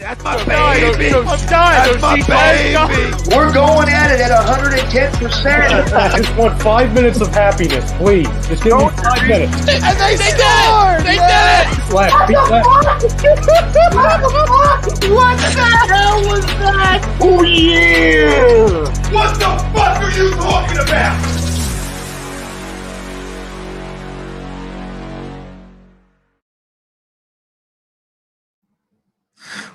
That's my baby. I'm dying. That's my baby. We're going at it at 110%. I just want 5 minutes of happiness, please. Just give me 5 minutes. And they scored. They did it. Left. What the hell was that? Oh, yeah. What the fuck are you talking about?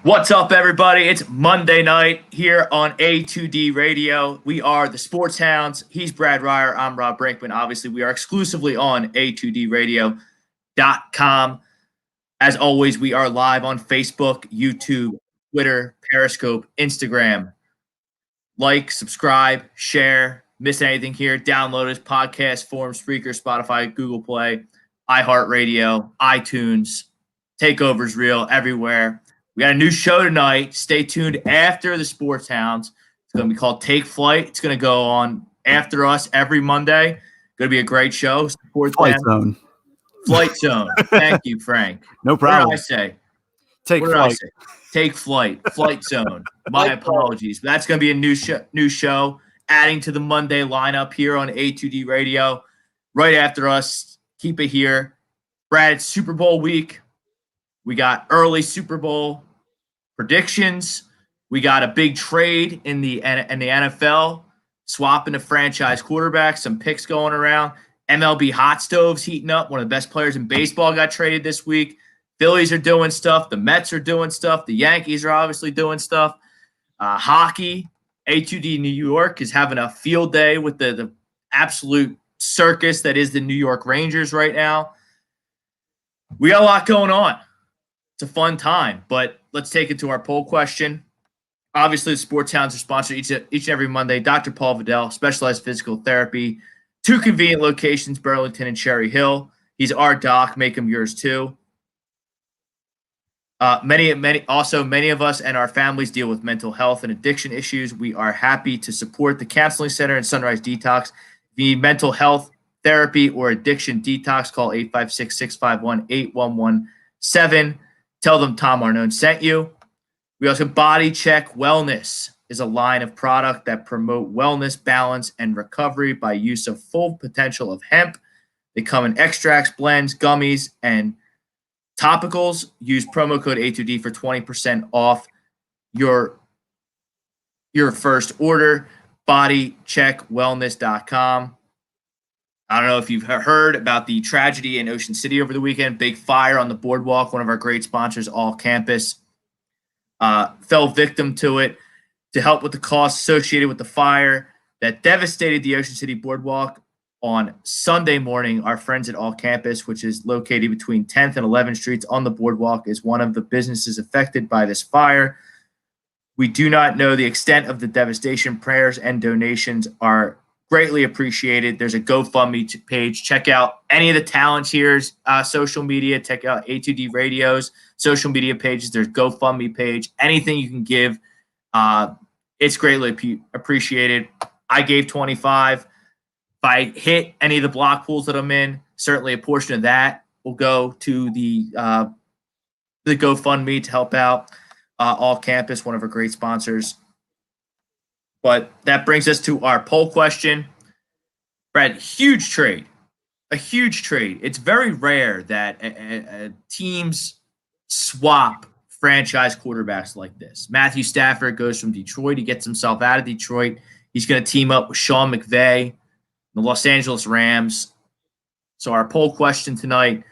What's up, everybody? It's Monday night here on A2D Radio. We are the Sports Hounds. He's Brad Ryer. I'm Rob Brinkman. Obviously, we are exclusively on A2DRadio.com. As always, we are live on Facebook, YouTube, Twitter, Periscope, Instagram. Like, subscribe, share. Miss anything here, download us, podcast form, Spreaker, Spotify, Google Play, iHeartRadio, iTunes. Takeover's real everywhere. We got a new show tonight. Stay tuned after the Sports Hounds. It's going to be called Take Flight. It's going to go on after us every Monday. Going to be a great show. Support Flight them. Zone. Flight Zone. Thank you, Frank. No problem. What did I say? Take What flight. did I say? Take Flight. Flight Zone. My apologies. But that's going to be a new show, adding to the Monday lineup here on A2D Radio. Right after us. Keep it here. Brad, it's Super Bowl week. We got early Super Bowl predictions. We got a big trade in the NFL, swapping the franchise quarterback, some picks going around. MLB Hot Stoves heating up. One of the best players in baseball got traded this week. Phillies are doing stuff. The Mets are doing stuff. The Yankees are obviously doing stuff. Hockey, A2D New York is having a field day with the absolute circus that is the New York Rangers right now. We got a lot going on. It's a fun time, but let's take it to our poll question. Obviously, the Sports Hounds are sponsored each and every Monday. Dr. Paul Vidal, specialized physical therapy. 2 convenient locations, Burlington and Cherry Hill. He's our doc. Make him yours too. Many of us and our families deal with mental health and addiction issues. We are happy to support the Counseling Center and Sunrise Detox. If you need mental health therapy or addiction detox, call 856-651-8117. Tell them Tom Arnone sent you. We also Body Check Wellness is a line of product that promote wellness, balance, and recovery by use of full potential of hemp. They come in extracts, blends, gummies, and topicals. Use promo code A2D for 20% off your first order. BodyCheckWellness.com. I don't know if you've heard about the tragedy in Ocean City over the weekend. Big fire on the boardwalk. One of our great sponsors, All Campus, fell victim to it. To help with the costs associated with the fire that devastated the Ocean City boardwalk on Sunday morning, our friends at All Campus, which is located between 10th and 11th Streets on the boardwalk, is one of the businesses affected by this fire. We do not know the extent of the devastation. Prayers and donations are greatly appreciated. There's a GoFundMe page. Check out any of the talents here's social media. Check out A2D Radio's social media pages. There's GoFundMe page. Anything you can give, it's greatly appreciated. I gave 25. If I hit any of the block pools that I'm in, certainly a portion of that will go to the GoFundMe to help out All Campus, one of our great sponsors. But that brings us to our poll question. Brad, a huge trade. It's very rare that teams swap franchise quarterbacks like this. Matthew Stafford goes from Detroit. He gets himself out of Detroit. He's going to team up with Sean McVay, the Los Angeles Rams. So our poll question tonight,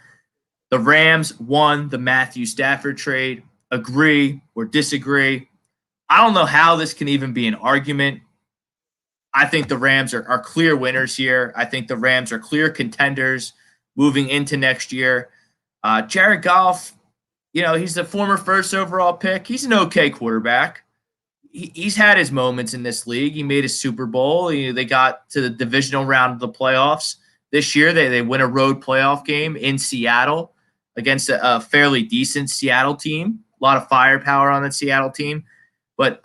the Rams won the Matthew Stafford trade. Agree or disagree? I don't know how this can even be an argument. I think the Rams are clear winners here. I think the Rams are clear contenders moving into next year. Jared Goff, he's the former first overall pick. He's an okay quarterback. He's had his moments in this league. He made a Super Bowl. They got to the divisional round of the playoffs. This year, they win a road playoff game in Seattle against a fairly decent Seattle team. A lot of firepower on that Seattle team. But,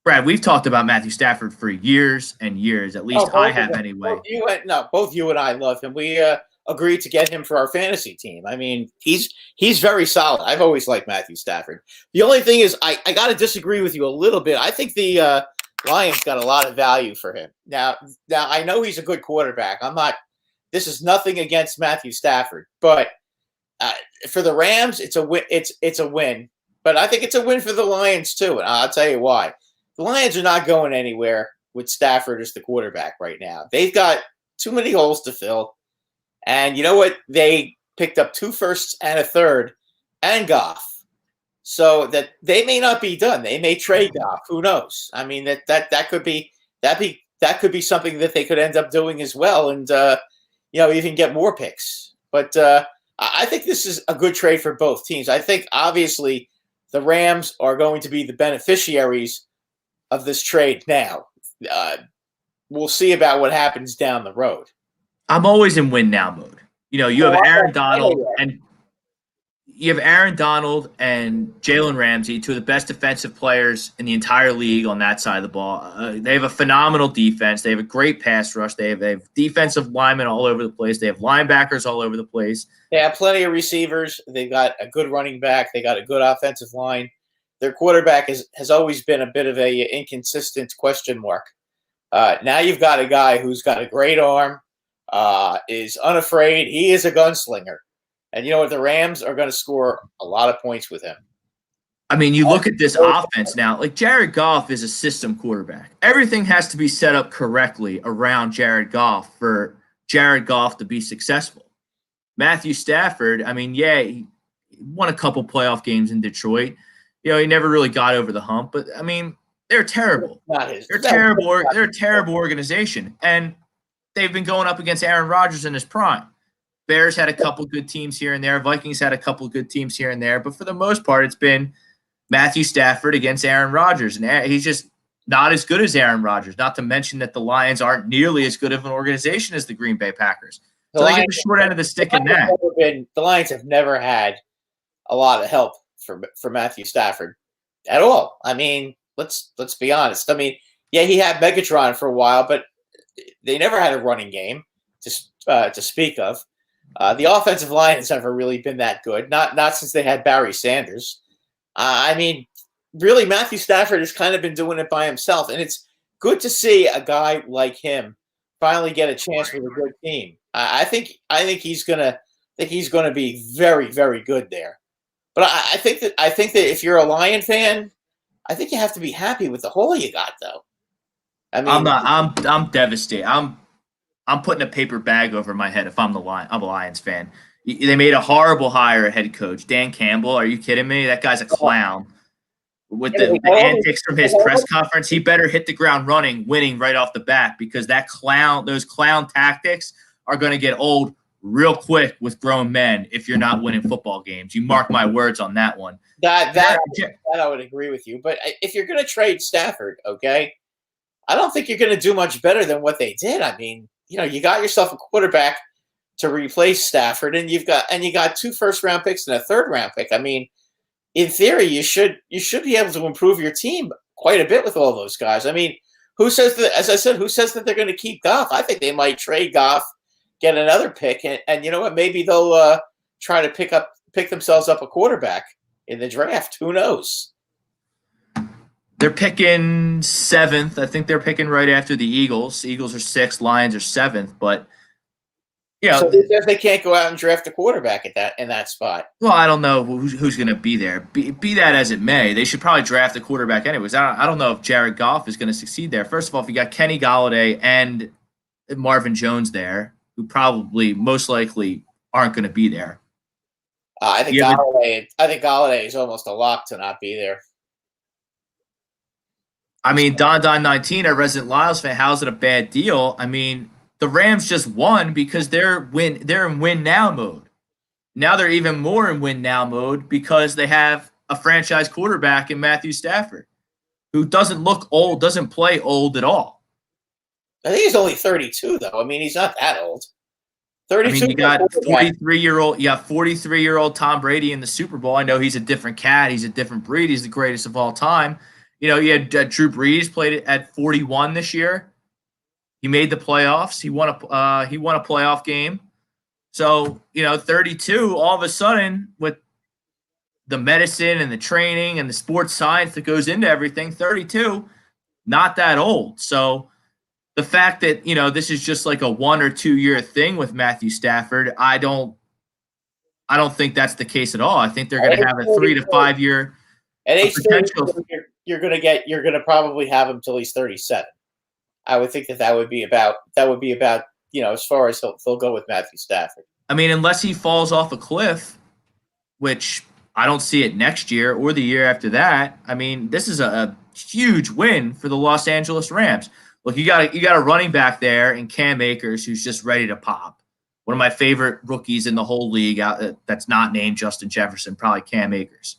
Brad, we've talked about Matthew Stafford for years and years. At least I have anyway. Both you and I love him. agreed to get him for our fantasy team. I mean, he's very solid. I've always liked Matthew Stafford. The only thing is, I got to disagree with you a little bit. I think the Lions got a lot of value for him. Now I know he's a good quarterback. This is nothing against Matthew Stafford, but for the Rams, it's a win. It's a win, but I think it's a win for the Lions too. And I'll tell you why. The Lions are not going anywhere with Stafford as the quarterback right now. They've got too many holes to fill. And you know what? They picked up 2 firsts and a third and Goff. So that they may not be done. They may trade Goff. Who knows? I mean, that could be something that they could end up doing as well, and even get more picks. But I think this is a good trade for both teams. I think obviously the Rams are going to be the beneficiaries of this trade now. We'll see about what happens down the road. You have Aaron Donald and Jalen Ramsey, 2 of the best defensive players in the entire league on that side of the ball. They have a phenomenal defense. They have a great pass rush. They have defensive linemen all over the place. They have linebackers all over the place. They have plenty of receivers. They've got a good running back. They got a good offensive line. Their quarterback has always been a bit of a inconsistent question mark. Now you've got a guy who's got a great arm, is unafraid. He is a gunslinger. And you know what? The Rams are going to score a lot of points with him. I mean, you look at this offense now, like Jared Goff is a system quarterback. Everything has to be set up correctly around Jared Goff for Jared Goff to be successful. Matthew Stafford, I mean, he won a couple playoff games in Detroit. He never really got over the hump, but I mean, they're terrible. They're terrible. They're a terrible organization. And they've been going up against Aaron Rodgers in his prime. Bears had a couple good teams here and there. Vikings had a couple good teams here and there. But for the most part, it's been Matthew Stafford against Aaron Rodgers. And he's just not as good as Aaron Rodgers, not to mention that the Lions aren't nearly as good of an organization as the Green Bay Packers. So they get the short end of the stick in that. The Lions have never had a lot of help for Matthew Stafford at all. I mean, let's be honest. I mean, he had Megatron for a while, but they never had a running game to speak of. The offensive line has never really been that good, not since they had Barry Sanders. I mean, really, Matthew Stafford has kind of been doing it by himself, and it's good to see a guy like him finally get a chance with a good team. I think he's gonna be very, very good there. But I think that if you're a Lion fan, I think you have to be happy with the hole you got, though. I mean, I'm devastated. I'm putting a paper bag over my head if I'm a Lions fan. They made a horrible hire at head coach. Dan Campbell, are you kidding me? That guy's a clown. With the antics from his press conference, he better hit the ground winning right off the bat, because those clown tactics are going to get old real quick with grown men if you're not winning football games. You mark my words on that one. That I would agree with you. But if you're going to trade Stafford, okay, I don't think you're going to do much better than what they did. I mean, you got yourself a quarterback to replace Stafford, and you got 2 first-round picks and a third-round pick. I mean, in theory, you should be able to improve your team quite a bit with all those guys. I mean, who says that? As I said, who says that they're going to keep Goff? I think they might trade Goff, get another pick, and you know what? Maybe they'll try to pick themselves up a quarterback in the draft. Who knows? They're picking 7th. I think they're picking right after the Eagles. The Eagles are 6th. Lions are 7th. But so they can't go out and draft a quarterback in that spot. Well, I don't know who's going to be there. Be that as it may, they should probably draft a quarterback anyways. I don't know if Jared Goff is going to succeed there. First of all, if you got Kenny Golladay and Marvin Jones there, who probably most likely aren't going to be there. I think Golladay is almost a lock to not be there. I mean, Don19, our resident Lyles fan, how's it a bad deal? I mean, the Rams just won because they're in win now mode. Now they're even more in win now mode because they have a franchise quarterback in Matthew Stafford, who doesn't look old, doesn't play old at all. I think he's only 32, though. I mean, he's not that old. 32. I mean, you got 43-year-old Tom Brady in the Super Bowl. I know he's a different cat. He's a different breed. He's the greatest of all time. You had Drew Brees played it at 41 this year. He made the playoffs. He won a playoff game. So, 32, all of a sudden, with the medicine and the training and the sports science that goes into everything, 32, not that old. So the fact that, this is just like a 1 or 2 year thing with Matthew Stafford, I don't think that's the case at all. I think they're going to have a 3 to 5 year at age potential. 30, you're going to probably have him till he's 37. I would think that would be about, as far as they'll go with Matthew Stafford. I mean, unless he falls off a cliff, which I don't see it next year or the year after that. I mean, this is a huge win for the Los Angeles Rams. Look, you got a running back there in Cam Akers who's just ready to pop. One of my favorite rookies in the whole league that's not named Justin Jefferson, probably Cam Akers.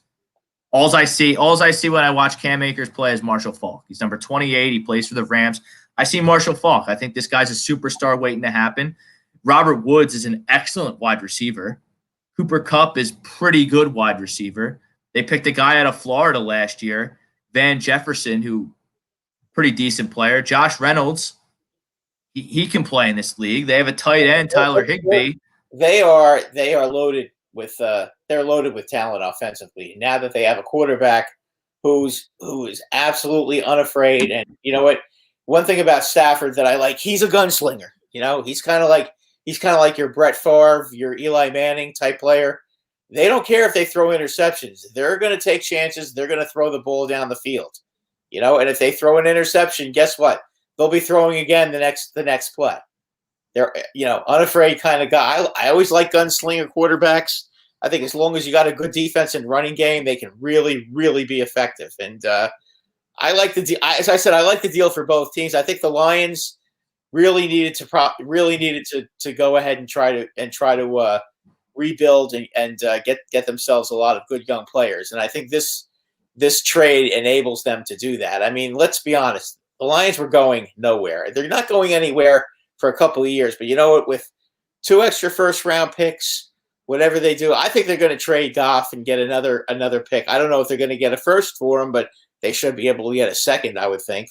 All I see when I watch Cam Akers play is Marshall Faulk. He's number 28. He plays for the Rams. I see Marshall Faulk. I think this guy's a superstar waiting to happen. Robert Woods is an excellent wide receiver. Cooper Kupp is pretty good wide receiver. They picked a guy out of Florida last year, Van Jefferson, who pretty decent player. Josh Reynolds, he can play in this league. They have a tight end, Tyler Higbee. They are loaded with talent offensively. Now that they have a quarterback who is absolutely unafraid, and you know what? One thing about Stafford that I like, he's a gunslinger. He's kind of like your Brett Favre, your Eli Manning type player. They don't care if they throw interceptions. They're going to take chances. They're going to throw the ball down the field. And if they throw an interception, guess what? They'll be throwing again the next play. They're, unafraid kind of guy. I always like gunslinger quarterbacks. I think as long as you got a good defense and running game, they can really, really be effective. And I like as I said, I like the deal for both teams. I think the Lions really needed to go ahead and try to rebuild and get themselves a lot of good young players. And I think this trade enables them to do that. I mean, let's be honest. The Lions were going nowhere. They're not going anywhere for a couple of years. But you know what? With 2 extra first-round picks, whatever they do, I think they're going to trade Goff and get another pick. I don't know if they're going to get a first for him, but they should be able to get a second, I would think.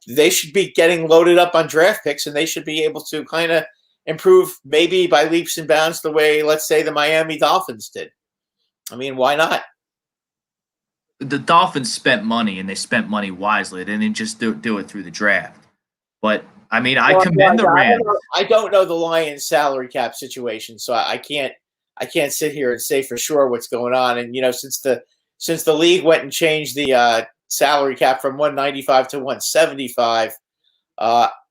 They should be getting loaded up on draft picks, and they should be able to kind of improve maybe by leaps and bounds the way, let's say, the Miami Dolphins did. I mean, why not? The Dolphins spent money, and they spent money wisely. They didn't just do it through the draft. But, I mean, I commend the Rams. I don't know the Lions' salary cap situation, so I can't sit here and say for sure what's going on. And, since the league went and changed the salary cap from 195 to 175,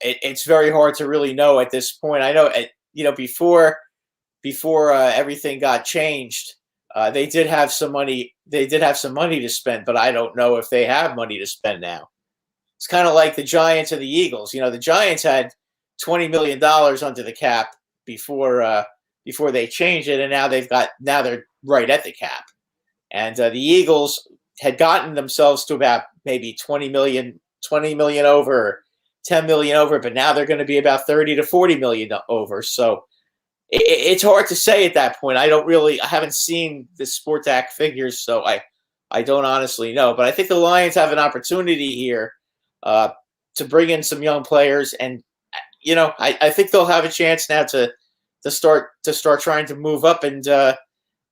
it's very hard to really know at this point. I know, before everything got changed, they did have some money. They did have some money to spend, but I don't know if they have money to spend now. It's kind of like the Giants and the Eagles. The Giants had $20 million under the cap before they changed it, and now they're right at the cap. And the Eagles had gotten themselves to about maybe 20 million over, 10 million over, but now they're going to be about 30 to 40 million over. So it's hard to say at that point. I haven't seen the Sports Act figures, so I don't honestly know. But I think the Lions have an opportunity here to bring in some young players, and I think they'll have a chance now to start trying to move up and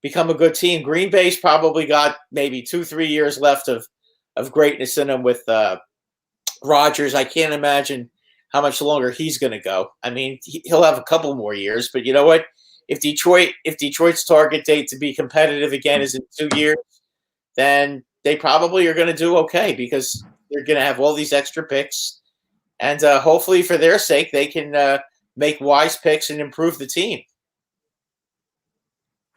become a good team. Green Bay's probably got maybe 2-3 years left of greatness in them with Rodgers. I can't imagine how much longer he's going to go. I mean, he'll have a couple more years, but you know what? If Detroit's target date to be competitive again is in 2 years, then they probably are going to do okay because they're going to have all these extra picks. And hopefully for their sake, they can make wise picks and improve the team.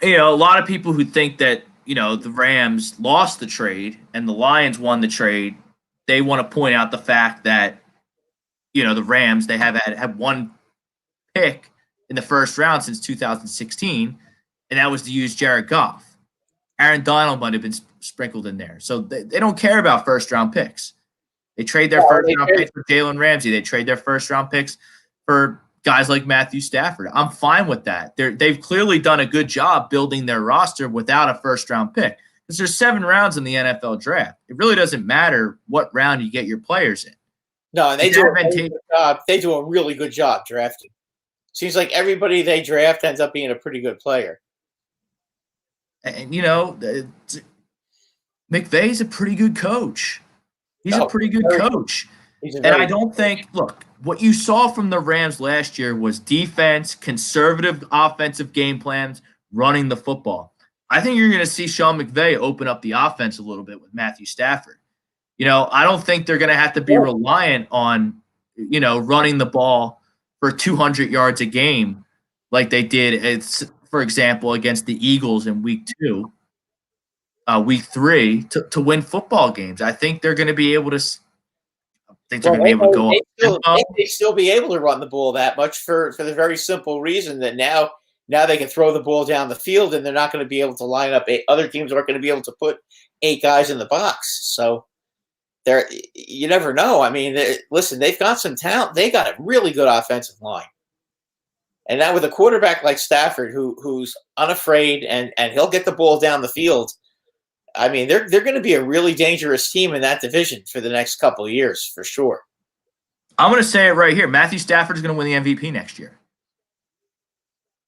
A lot of people who think that, the Rams lost the trade and the Lions won the trade, they want to point out the fact that, the Rams, they have had one pick in the first round since 2016, and that was to use Jared Goff. Aaron Donald might have been sprinkled in there. So they don't care about first-round picks. They trade their first-round picks for Jalen Ramsey. They trade their first-round picks for guys like Matthew Stafford. I'm fine with that. They've clearly done a good job building their roster without a first-round pick because there's 7 rounds in the NFL draft. It really doesn't matter what round you get your players in. No, and they do a really good job drafting. Seems like everybody they draft ends up being a pretty good player. And McVay's a pretty good coach. He's a pretty good coach. And I don't think, look, what you saw from the Rams last year was defense, conservative offensive game plans, running the football. I think you're going to see Sean McVay open up the offense a little bit with Matthew Stafford. I don't think they're going to have to be reliant on, running the ball for 200 yards a game like they did, for example, against the Eagles in week 3 to win football games. I think they're going to be able to go up. They still be able to run the ball that much for the very simple reason that now they can throw the ball down the field and they're not going to be able to line up. Other teams aren't going to be able to put 8 guys in the box. So you never know. I mean, listen, they've got some talent. They got a really good offensive line. And now with a quarterback like Stafford, who's unafraid and he'll get the ball down the field, I mean, they're going to be a really dangerous team in that division for the next couple of years, for sure. I'm going to say it right here. Matthew Stafford is going to win the MVP next year.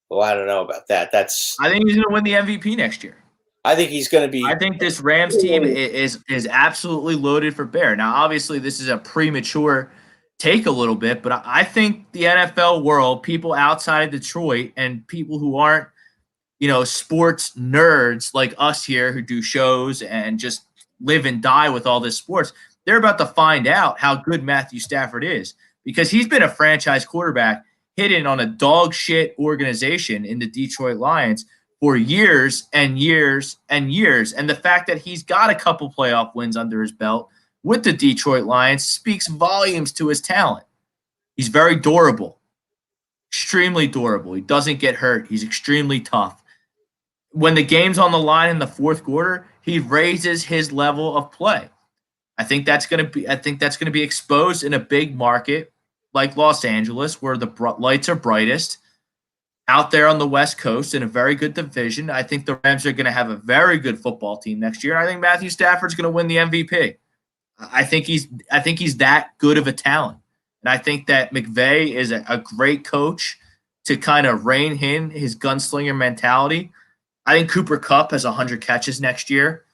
Well, I don't know about that. I think he's going to win the MVP next year. I think he's going to be. I think this Rams team is absolutely loaded for bear. Now, obviously, this is a premature take a little bit, but I think the NFL world, people outside of Detroit and people who aren't, sports nerds like us here who do shows and just live and die with all this sports, they're about to find out how good Matthew Stafford is because he's been a franchise quarterback hidden on a dog shit organization in the Detroit Lions for years and years and years. And the fact that he's got a couple playoff wins under his belt with the Detroit Lions speaks volumes to his talent. He's very durable, extremely durable. He doesn't get hurt. He's extremely tough. When the game's on the line in the fourth quarter, he raises his level of play. I think that's going to be exposed in a big market like Los Angeles, where the lights are brightest. Out there on the West Coast in a very good division, I think the Rams are going to have a very good football team next year. I think Matthew Stafford's going to win the MVP. I think he's that good of a talent, and I think that McVay is a great coach to kind of rein in his gunslinger mentality. I think Cooper Kupp has 100 catches next year.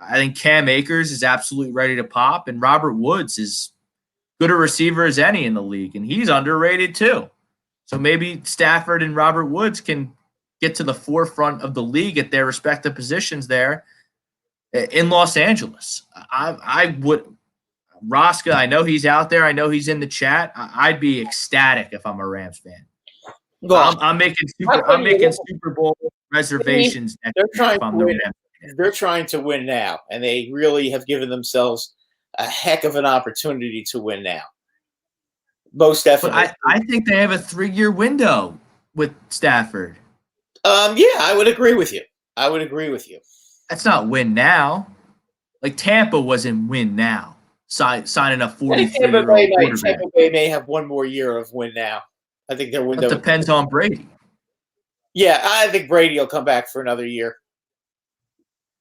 I think Cam Akers is absolutely ready to pop, and Robert Woods is good a receiver as any in the league, and he's underrated too. So maybe Stafford and Robert Woods can get to the forefront of the league at their respective positions there in Los Angeles. I would – Rosca, I know he's out there. I know he's in the chat. I'd be ecstatic if I'm a Rams fan. Well, I'm making Super Bowl reservations. They're trying to win now, and they really have given themselves a heck of an opportunity to win now. Most definitely. But I think they have a 3-year window with Stafford. Yeah, I would agree with you. That's not win now. Like Tampa was in win now, signing a 43-year-old quarterback. Tampa Bay may have one more year of win now. I think their window depends on Brady. Yeah, I think Brady will come back for another year.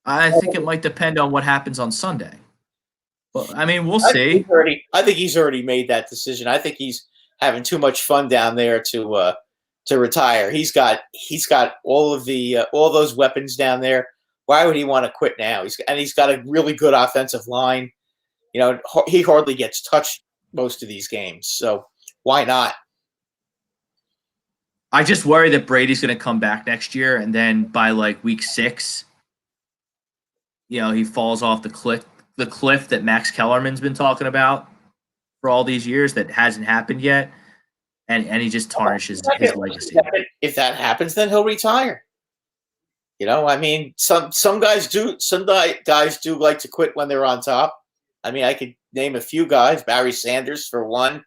I think it might depend on what happens on Sunday. Well, I mean, we'll see. I think he's already made that decision. I think he's having too much fun down there to retire. He's got all of the all those weapons down there. Why would he want to quit now? He's got a really good offensive line. He hardly gets touched most of these games. So why not? I just worry that Brady's going to come back next year, and then by like week 6, he falls off the cliff that Max Kellerman's been talking about for all these years that hasn't happened yet, and he just tarnishes his legacy. If that happens, then he'll retire. I mean, some guys do. Some guys do like to quit when they're on top. I mean, I could name a few guys: Barry Sanders for one,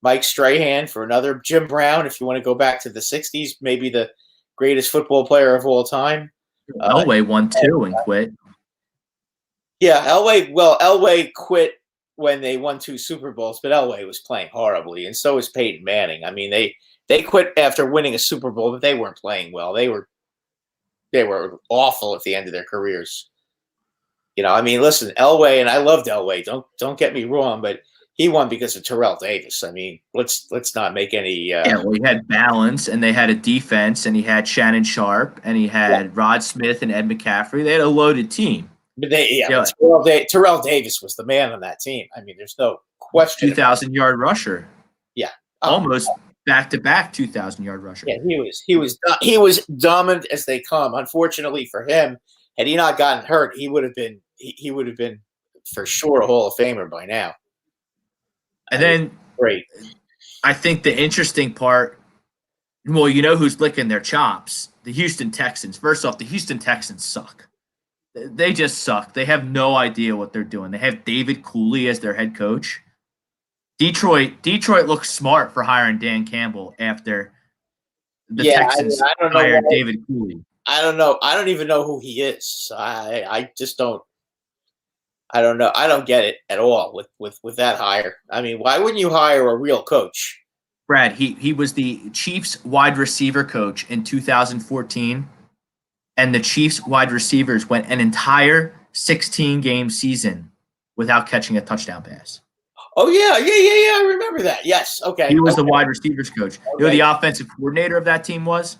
Mike Strahan for another, Jim Brown. If you want to go back to the '60s, maybe the greatest football player of all time. Elway won 2 and quit. Yeah, Elway quit when they won 2 Super Bowls, but Elway was playing horribly, and so was Peyton Manning. I mean, they quit after winning a Super Bowl, but they weren't playing well. They were awful at the end of their careers. I mean, listen, Elway, and I loved Elway. Don't get me wrong, but he won because of Terrell Davis. I mean, let's not make any. Yeah, well, he had balance, and they had a defense, and he had Shannon Sharp, and he had Rod Smith and Ed McCaffrey. They had a loaded team. But Terrell Davis was the man on that team. I mean, there's no question. 2,000-yard rusher. Yeah, almost back-to-back 2,000-yard rusher. Yeah, he was dominant as they come. Unfortunately for him, had he not gotten hurt, he would have been for sure a Hall of Famer by now. And then, great. I think the interesting part, well, you know who's licking their chops? The Houston Texans. First off, the Houston Texans suck. They just suck. They have no idea what they're doing. They have David Cooley as their head coach. Detroit looks smart for hiring Dan Campbell after the Texans hired David Cooley. I don't know. I don't even know who he is. I just don't. I don't know. I don't get it at all with that hire. I mean, why wouldn't you hire a real coach? Brad, he was the Chiefs wide receiver coach in 2014, and the Chiefs wide receivers went an entire 16-game season without catching a touchdown pass. Oh, yeah. I remember that. Yes. Okay. He was the wide receivers coach. Okay. You know who the offensive coordinator of that team was?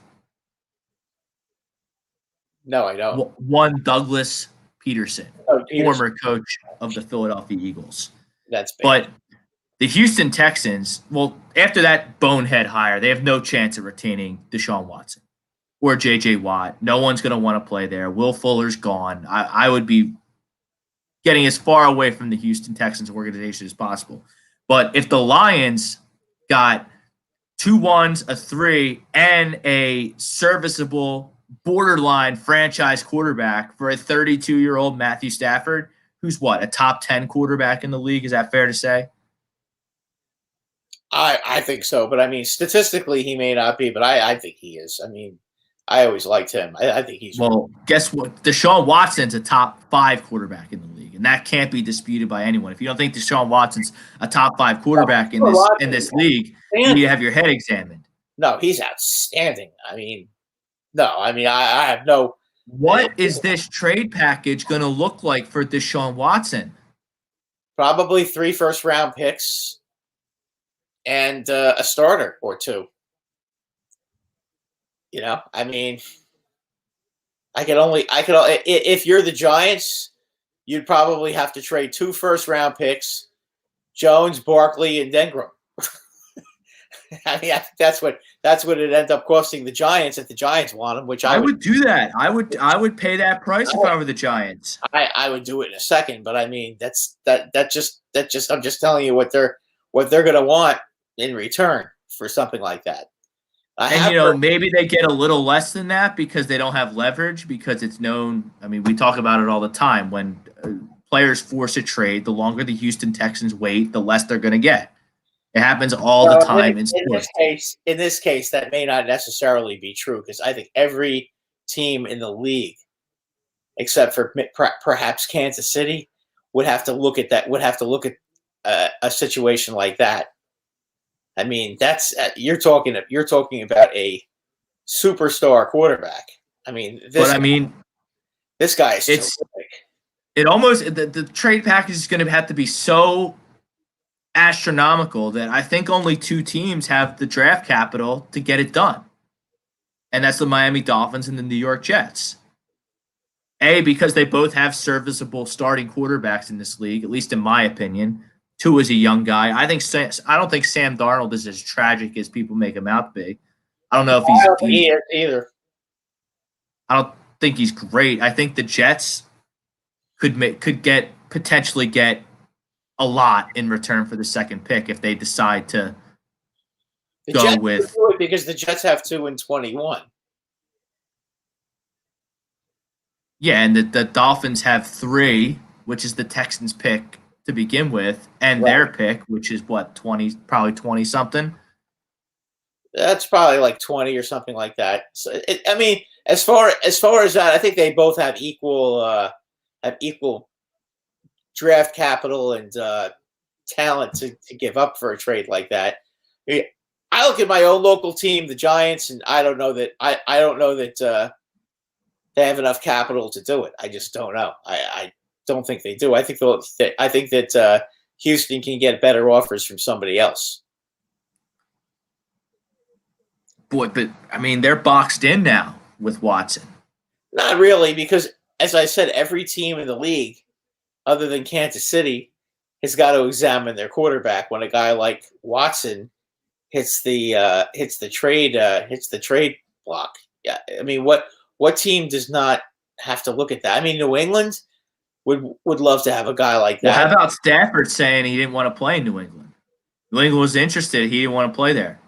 No, I don't. One Douglas Peterson, former coach of the Philadelphia Eagles. That's big. But the Houston Texans, well, after that bonehead hire, they have no chance of retaining Deshaun Watson or J.J. Watt. No one's going to want to play there. Will Fuller's gone. I would be getting as far away from the Houston Texans organization as possible. But if the Lions got 2 1s, a 3, and a serviceable borderline franchise quarterback for a 32-year-old Matthew Stafford, who's a top 10 quarterback in the league, is that fair to say? I think so, but I mean, statistically, he may not be, but I think he is. I mean, I always liked him. I think he's. Well, guess what? Deshaun Watson's a top 5 quarterback in the league, and that can't be disputed by anyone. If you don't think Deshaun Watson's a top 5 quarterback in this league, you need to have your head examined. No, he's outstanding. I mean, I have no. What is this trade package going to look like for Deshaun Watson? Probably 3 first-round picks and a starter or 2. You know, I mean, if you're the Giants, you'd probably have to trade 2 first-round picks, Jones, Barkley, and Dengram. I mean, I think that's what it ended up costing the Giants if the Giants want him. Which I would do that. I would pay that price if I were the Giants. I would do it in a second, but I mean, I'm just telling you what they're going to want in return for something like that. Maybe they get a little less than that because they don't have leverage, because it's known. I mean, we talk about it all the time. When players force a trade, the longer the Houston Texans wait, the less they're going to get. It happens all the time in sports. In this case, that may not necessarily be true, because I think every team in the league, except for perhaps Kansas City, would have to look at that. Would have to look at a situation like that. I mean, that's you're talking about a superstar quarterback. I mean, this guy is terrific. It almost the trade package is going to have to be so astronomical that I think only 2 teams have the draft capital to get it done, and that's the Miami Dolphins and the New York Jets. Because they both have serviceable starting quarterbacks in this league, at least in my opinion. 2 is a young guy. I don't think Sam Darnold is as tragic as people make him out to be. I don't know if I don't think he is either. I don't think he's great. I think the Jets could potentially get a lot in return for the second pick if they decide to go with. Because the Jets have 2 and 21. Yeah, and the Dolphins have 3, which is the Texans' pick to begin with, and their pick, which is probably 20 something. That's probably like 20 or something like that. So I mean, as far as that, I think they both have equal draft capital and talent to give up for a trade like that. I look at my own local team, the Giants, and I don't know that they have enough capital to do it. I just don't know. I don't think they do. I think that Houston can get better offers from somebody else. Boy, but I mean, they're boxed in now with Watson. Not really, because as I said, every team in the league, other than Kansas City, has got to examine their quarterback when a guy like Watson hits the trade block. Yeah, I mean, what team does not have to look at that? I mean, New England would love to have a guy like that. Well, how about Stafford saying he didn't want to play in New England? New England was interested. He didn't want to play there.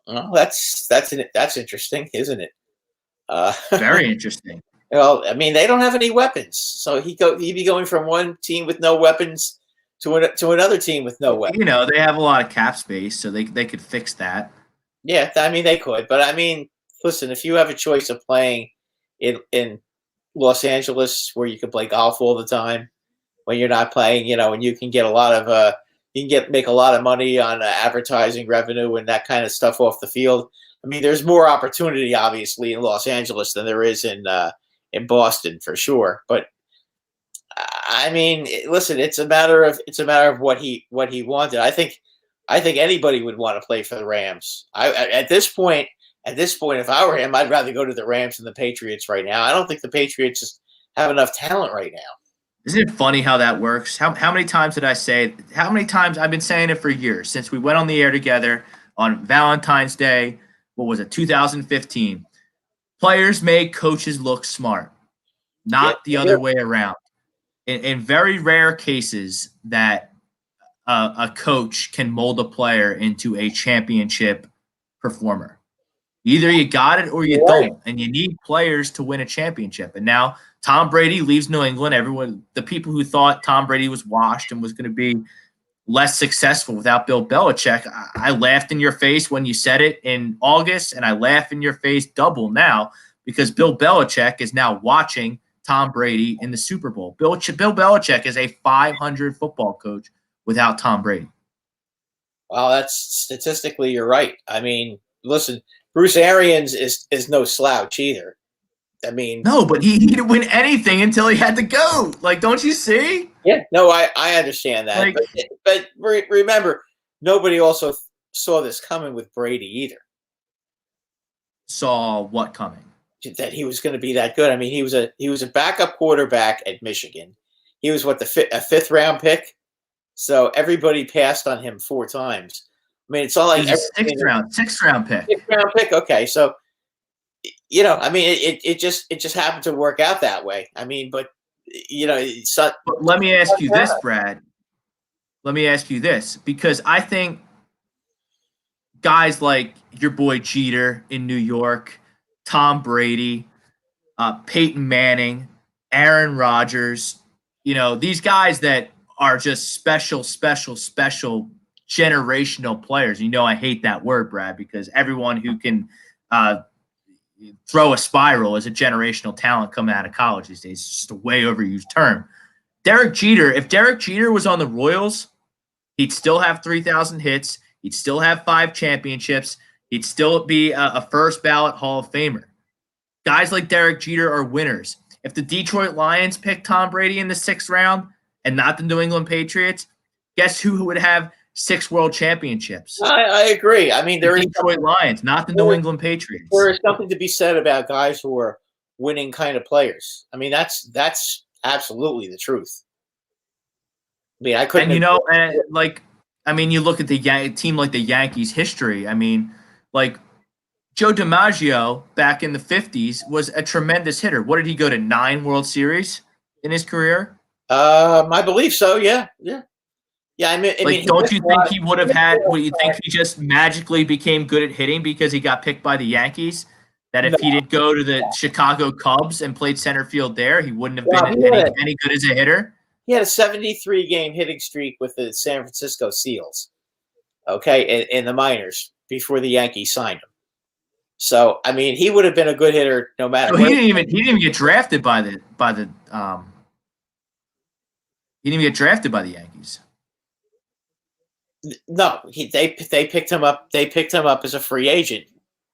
Well, that's interesting, isn't it? Very interesting. Well, I mean, they don't have any weapons, so he'd be going from one team with no weapons to another team with no weapons. You know, they have a lot of cap space, so they could fix that. Yeah, I mean, they could, but I mean, listen, if you have a choice of playing in Los Angeles, where you can play golf all the time, when you're not playing, and you can get a lot of make a lot of money on advertising revenue and that kind of stuff off the field. I mean, there's more opportunity, obviously, in Los Angeles than there is in Boston, for sure. But I mean, listen, it's a matter of what he wanted. I think anybody would want to play for the Rams. At this point, if I were him, I'd rather go to the Rams than the Patriots right now. I don't think the Patriots just have enough talent right now. Isn't it funny how that works? How many times did I say it? How many times I've been saying it for years since we went on the air together on Valentine's Day? What was it, 2015? Players make coaches look smart, not the other way around. In very rare cases that a coach can mold a player into a championship performer. Either you got it or you don't, and you need players to win a championship. And now Tom Brady leaves New England. The people who thought Tom Brady was washed and was going to be less successful without Bill Belichick, I laughed in your face when you said it in August, and I laugh in your face double now because Bill Belichick is now watching Tom Brady in the Super Bowl. Bill Belichick is a 500 football coach without Tom Brady. Well, that's statistically, you're right. I mean, listen, Bruce Arians is no slouch either. I mean, no, but he didn't win anything until he had to go. Like, don't you see? Yeah, no, I understand that. But remember, nobody also saw this coming with Brady either. Saw what coming? That he was going to be that good. I mean, he was a backup quarterback at Michigan. He was a fifth round pick. So everybody passed on him 4 times. I mean, it's all like sixth round pick. 6th round pick. Okay, so I mean, it just happened to work out that way. I mean, but But let me ask you this, Brad. Let me ask you this, because I think guys like your boy Jeter in New York, Tom Brady, Peyton Manning, Aaron Rodgers, these guys that are just special generational players. I hate that word, Brad, because everyone who can throw a spiral is a generational talent coming out of college these days. It's just a way overused term. If Derek Jeter was on the Royals, he'd still have 3,000 hits. He'd still have 5 championships. He'd still be a first ballot Hall of Famer. Guys like Derek Jeter are winners. If the Detroit Lions picked Tom Brady in the 6th round and not the New England Patriots, guess who would have 6 world championships? I agree. I mean, the Detroit Lions, not the New England Patriots. There is something to be said about guys who are winning kind of players. I mean, that's absolutely the truth. I mean, I couldn't. And you look at the team like the Yankees' history. I mean, like Joe DiMaggio back in the 50s was a tremendous hitter. What did he go to 9 World Series in his career? I believe so. Yeah. Yeah, I mean, don't you think he would have had? Would you think he just magically became good at hitting because he got picked by the Yankees? That if he didn't go to the Chicago Cubs and played center field there, he wouldn't have been any good as a hitter? He had a 73-game hitting streak with the San Francisco Seals, okay, in the minors before the Yankees signed him. So, I mean, he would have been a good hitter no matter what. He didn't even get drafted by the he didn't even get drafted by the Yankees. No, they picked him up. They picked him up as a free agent.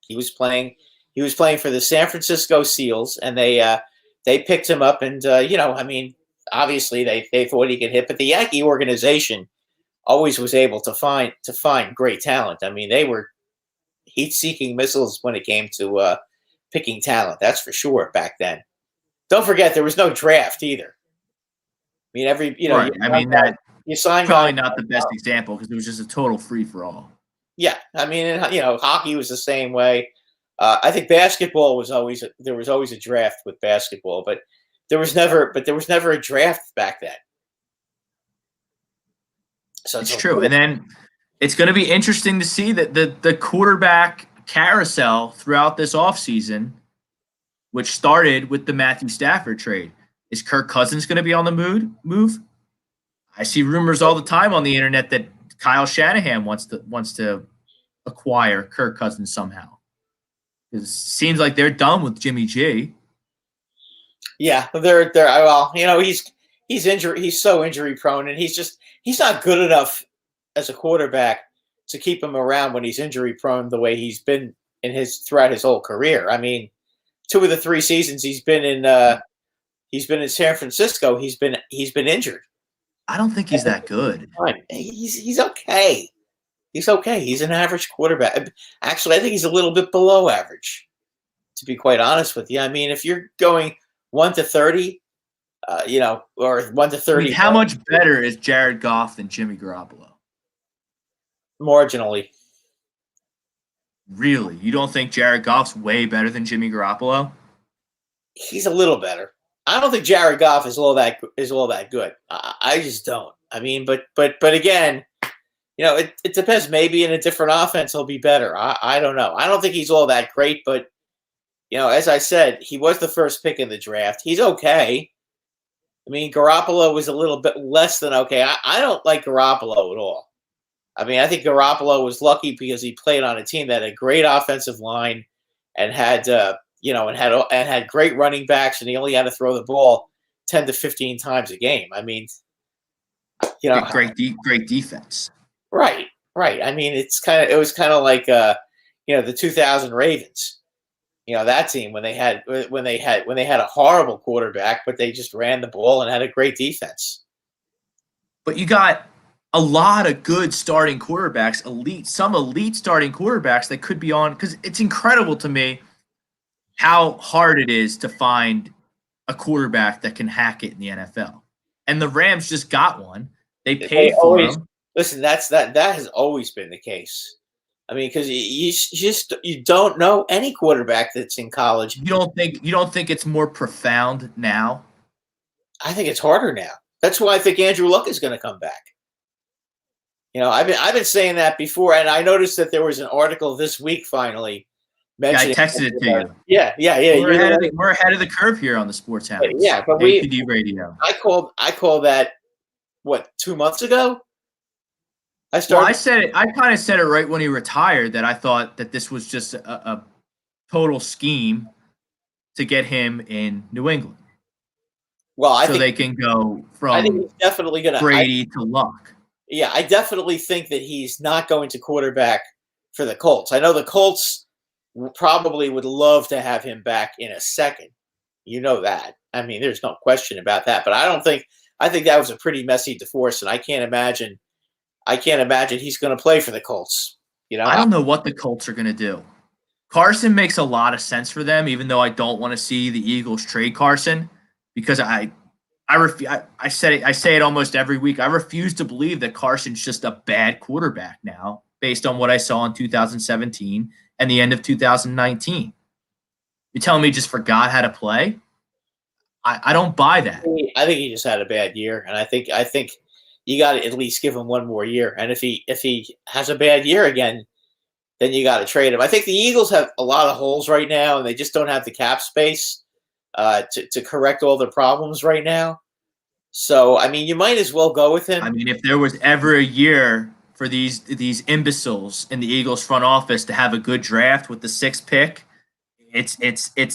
He was playing for the San Francisco Seals, and they picked him up. And I mean, obviously they thought he could hit, but the Yankee organization always was able to find great talent. I mean, they were heat-seeking missiles when it came to picking talent. That's for sure back then. Don't forget, there was no draft either. I mean, Right. I mean, that you signed probably guys- not the best example because it was just a total free for all. Yeah, I mean, and, hockey was the same way. I think basketball was always a draft with basketball, but there was never a draft back then. So It's true. And then it's going to be interesting to see that the quarterback carousel throughout this offseason, which started with the Matthew Stafford trade. Is Kirk Cousins going to be on the move? I see rumors all the time on the internet that Kyle Shanahan wants to acquire Kirk Cousins somehow. It seems like they're done with Jimmy G. Yeah, they're well, he's injury. He's so injury prone, and he's not good enough as a quarterback to keep him around when he's injury prone the way he's been throughout his whole career. I mean, 2 of the 3 seasons he's been in San Francisco, he's been injured. I don't think he's that good. He's okay. He's okay. He's an average quarterback. Actually, I think he's a little bit below average, to be quite honest with you. I mean, if you're going 1 to 30, or 1 to 30. I mean, how much better is Jared Goff than Jimmy Garoppolo? Marginally. Really? You don't think Jared Goff's way better than Jimmy Garoppolo? He's a little better. I don't think Jared Goff is all that good. I just don't. I mean, but again, it depends. Maybe in a different offense he'll be better. I don't know. I don't think he's all that great, but as I said, he was the first pick in the draft. He's okay. I mean, Garoppolo was a little bit less than okay. I don't like Garoppolo at all. I mean, I think Garoppolo was lucky because he played on a team that had a great offensive line and had had great running backs, and he only had to throw the ball 10 to 15 times a game. I mean, great defense. Right. I mean, it was kind of like the 2000 Ravens. That team when they had a horrible quarterback, but they just ran the ball and had a great defense. But you got a lot of good starting quarterbacks, some elite starting quarterbacks that could be on, because it's incredible to me how hard it is to find a quarterback that can hack it in the NFL. And the Rams just got one. They paid for him. Listen, that has always been the case. I mean, because you don't know any quarterback that's in college. You don't think it's more profound now? I think it's harder now. That's why I think Andrew Luck is going to come back. I've been saying that before, and I noticed that there was an article this week finally mentioning. I texted it to you. Yeah. We're ahead of the curve here on the Sports Hounds. Yeah, but APD Radio. I called that 2 months ago. I said it. I kind of said it right when he retired that I thought that this was just a total scheme to get him in New England. Well, I think they can go from he's definitely going to Brady to Luck. Yeah, I definitely think that he's not going to quarterback for the Colts. I know the Colts probably would love to have him back in a second. You know that. I mean, there's no question about that. But I think that was a pretty messy divorce, and I can't imagine he's going to play for the Colts. I don't know what the Colts are going to do. Carson makes a lot of sense for them, even though I don't want to see the Eagles trade Carson, because I say it almost every week. I refuse to believe that Carson's just a bad quarterback now, based on what I saw in 2017 and the end of 2019. You're telling me he just forgot how to play? I don't buy that. I think he just had a bad year, and I think you got to at least give him one more year. And if he has a bad year again, then you got to trade him. I think the Eagles have a lot of holes right now, and they just don't have the cap space to correct all their problems right now. So, I mean, you might as well go with him. I mean, if there was ever a year for these imbeciles in the Eagles front office to have a good draft with the 6th pick, it's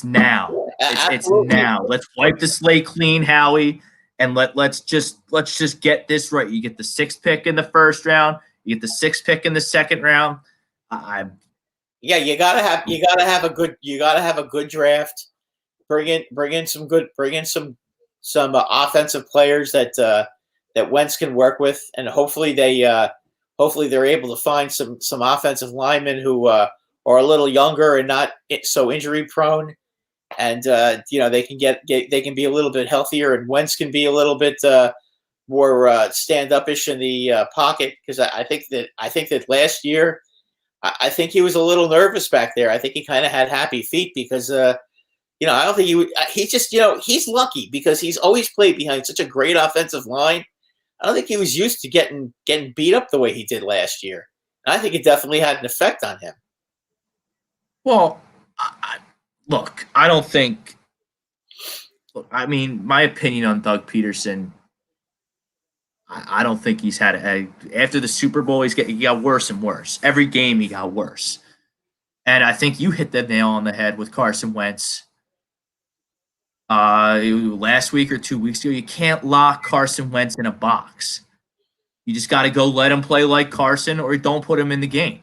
now. It's now. Let's wipe the slate clean, Howie, and let's just get this right. You get the 6th pick in the first round. You get the 6th pick in the second round. You gotta have a good draft. Bring in some offensive players that Wentz can work with, and hopefully they're able to find some offensive linemen who are a little younger and not so injury prone, and they can be a little bit healthier, and Wentz can be a little bit more stand-up-ish in the pocket, because I think that last year I think he was a little nervous back there. I think he kind of had happy feet because I don't think he's lucky because he's always played behind such a great offensive line. I don't think he was used to getting beat up the way he did last year. And I think it definitely had an effect on him. Well, look, I don't think – I mean, my opinion on Doug Peterson, I don't think he's had after the Super Bowl, he got worse and worse. Every game he got worse. And I think you hit the nail on the head with Carson Wentz. Last week or 2 weeks ago, you can't lock Carson Wentz in a box. You just got to go let him play like Carson, or don't put him in the game.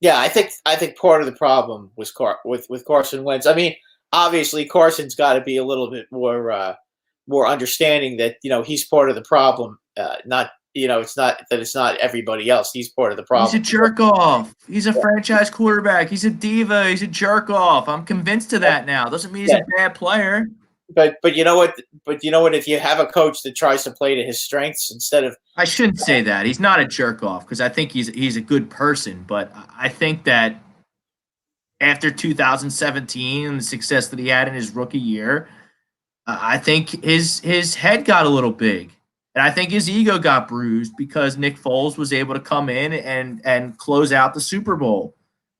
Yeah, I think part of the problem was with Carson Wentz. I mean, obviously Carson's got to be a little bit more understanding that he's part of the problem. It's not everybody else. He's part of the problem. He's a jerk off. He's a franchise quarterback. He's a diva. He's a jerk off. I'm convinced of that now. Doesn't mean he's a bad player. But you know what? If you have a coach that tries to play to his strengths instead of, I shouldn't say that. He's not a jerk off because I think he's a good person. But I think that after 2017 and the success that he had in his rookie year, I think his head got a little big. And I think his ego got bruised because Nick Foles was able to come in and close out the Super Bowl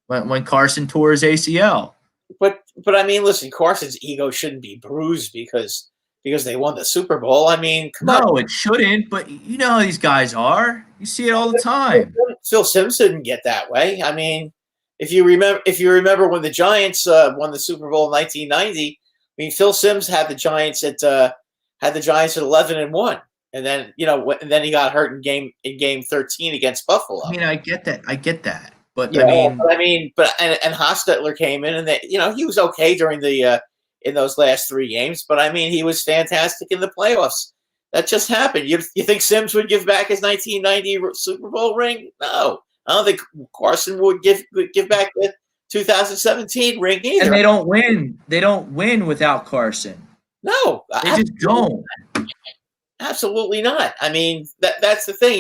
when Carson tore his ACL. But I mean, listen, Carson's ego shouldn't be bruised because they won the Super Bowl. I mean, come on. No, it shouldn't. But you know how these guys are. You see it all the time. Phil Simms didn't get that way. I mean, if you remember when the Giants won the Super Bowl in 1990, I mean, Phil Simms had the Giants at 11-1. And then he got hurt in game 13 against Buffalo. I mean, I get that. But and Hostetler came in, and he was okay during the in those last 3 games. But I mean, he was fantastic in the playoffs. That just happened. You think Simms would give back his 1990 Super Bowl ring? No, I don't think Carson would give back the 2017 ring either. And they don't win. They don't win without Carson. No, they just don't. Absolutely not. I mean, that's the thing.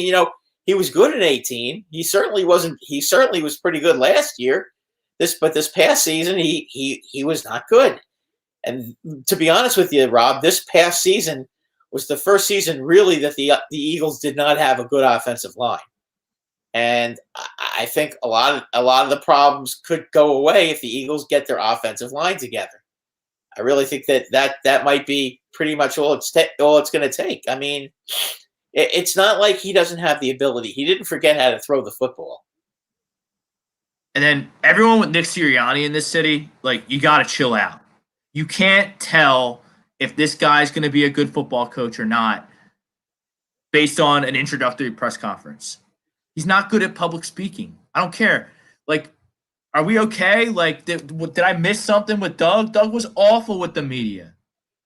He was good in 2018. He certainly wasn't. He certainly was pretty good last year. But this past season, he was not good. And to be honest with you, Rob, this past season was the first season really that the Eagles did not have a good offensive line. And I think a lot of the problems could go away if the Eagles get their offensive line together. I really think that might be pretty much all it's going to take. I mean, it's not like he doesn't have the ability. He didn't forget how to throw the football. And then everyone with Nick Sirianni in this city, you got to chill out. You can't tell if this guy's going to be a good football coach or not based on an introductory press conference. He's not good at public speaking. I don't care. Are we okay? Did I miss something with Doug? Doug was awful with the media.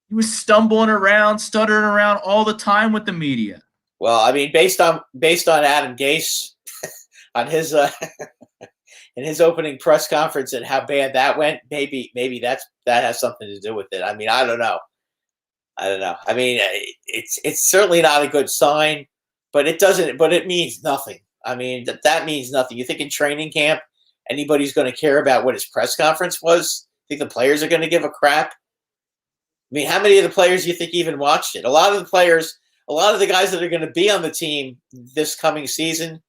He was stumbling around, stuttering around all the time with the media. Well, I mean, based on Adam Gase on his in his opening press conference and how bad that went, maybe that has something to do with it. I mean, I don't know. I mean, it's certainly not a good sign, but it means nothing. I mean, that means nothing. You think in training camp anybody's going to care about what his press conference was? Think the players are going to give a crap? I mean, how many of the players do you think even watched it? A lot of the guys that are going to be on the team this coming season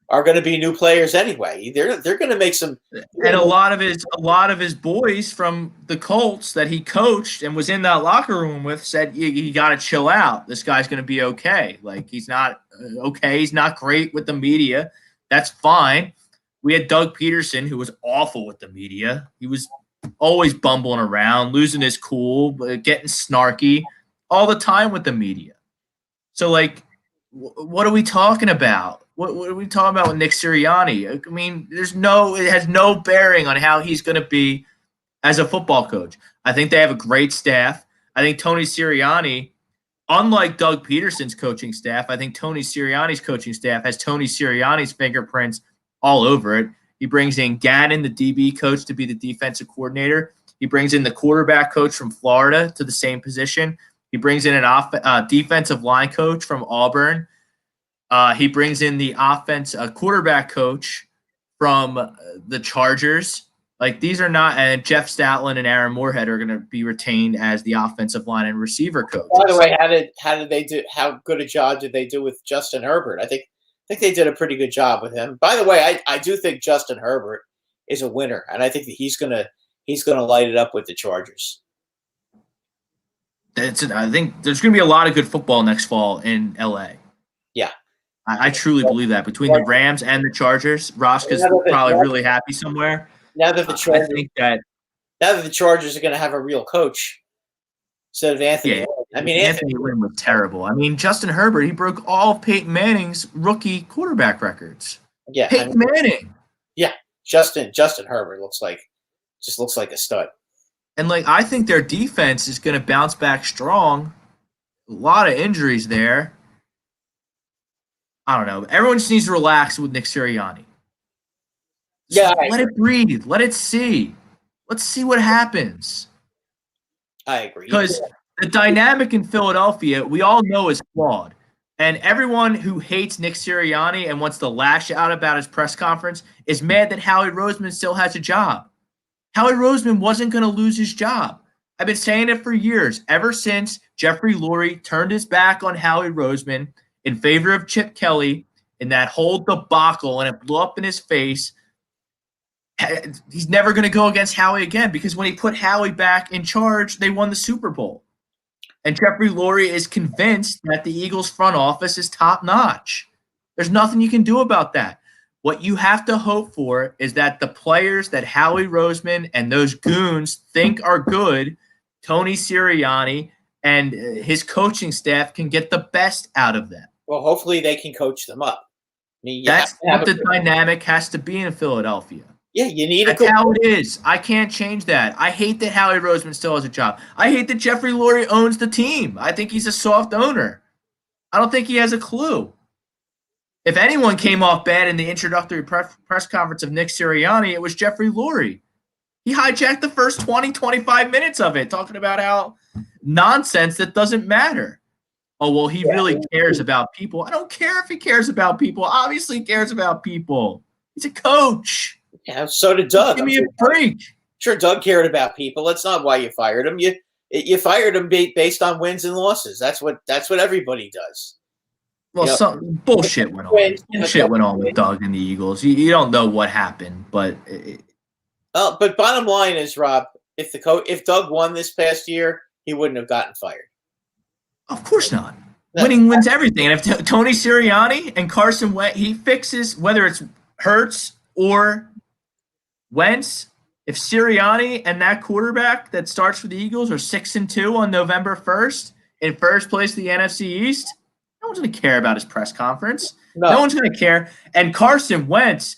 are going to be new players anyway. They're going to make some. And a lot of his boys from the Colts that he coached and was in that locker room with said, you got to chill out. This guy's going to be okay. He's not okay. He's not great with the media. That's fine. We had Doug Peterson, who was awful with the media. He was always bumbling around, losing his cool, getting snarky all the time with the media. So, what are we talking about? What are we talking about with Nick Sirianni? I mean, it has no bearing on how he's going to be as a football coach. I think they have a great staff. I think Tony Sirianni, unlike Doug Peterson's coaching staff, I think Tony Sirianni's coaching staff has Tony Sirianni's fingerprints all over it. He brings in Gannon, the DB coach, to be the defensive coordinator. He brings in the quarterback coach from Florida to the same position. He brings in an defensive line coach from Auburn. He brings in the quarterback coach from the Chargers. Like, these are not, and Jeff Stoutland and Aaron Moorhead are going to be retained as the offensive line and receiver coaches. By the way, how good a job did they do with Justin Herbert? I think they did a pretty good job with him. By the way, I do think Justin Herbert is a winner, and I think that he's gonna light it up with the Chargers. I think there's going to be a lot of good football next fall in LA. Yeah. I truly believe that. Between the Rams and the Chargers, Roska's probably really happy somewhere. Now that the Chargers, now that the Chargers are going to have a real coach instead of Anthony. Yeah, I mean, Anthony Lynn was terrible. I mean, Justin Herbert, he broke all of Peyton Manning's rookie quarterback records. Yeah, Peyton Manning. Yeah, Justin Herbert looks like a stud. And like, I think their defense is going to bounce back strong. A lot of injuries there. I don't know. Everyone just needs to relax with Nick Sirianni. Yeah, let it breathe. Let it see. Let's see what happens. I agree. Because the dynamic in Philadelphia, we all know, is flawed. And everyone who hates Nick Sirianni and wants to lash out about his press conference is mad that Howie Roseman still has a job. Howie Roseman wasn't going to lose his job. I've been saying it for years, ever since Jeffrey Lurie turned his back on Howie Roseman in favor of Chip Kelly in that whole debacle, and it blew up in his face. He's never going to go against Howie again, because when he put Howie back in charge, they won the Super Bowl. And Jeffrey Lurie is convinced that the Eagles front office is top notch. There's nothing you can do about that. What you have to hope for is that the players that Howie Roseman and those goons think are good, Tony Sirianni and his coaching staff, can get the best out of them. Well, hopefully they can coach them up. I mean, that's what the dynamic has to be in Philadelphia. Yeah, you need That's how it is. I can't change that. I hate that Howie Roseman still has a job. I hate that Jeffrey Lurie owns the team. I think he's a soft owner. I don't think he has a clue. If anyone came off bad in the introductory press conference of Nick Sirianni, it was Jeffrey Lurie. He hijacked the first 20, 25 minutes of it, talking about how nonsense that doesn't matter. Oh, well, he really cares about people. I don't care if he cares about people. Obviously he cares about people. He's a coach. Yeah, so did Doug. Give me a break. Sure, Doug cared about people. That's not why you fired him. You fired him based on wins and losses. That's what everybody does. Well, some bullshit went on. Bullshit went on with Doug and the Eagles. You don't know what happened, but but bottom line is, Rob, if Doug won this past year, he wouldn't have gotten fired. Of course not. Winning wins everything. And if Tony Sirianni and Carson Wentz, he fixes whether it's Hurts or Wentz. If Sirianni and that quarterback that starts for the Eagles are 6-2 on November 1st in first place of the NFC East, no one's going to care about his press conference. No one's going to care. And Carson Wentz,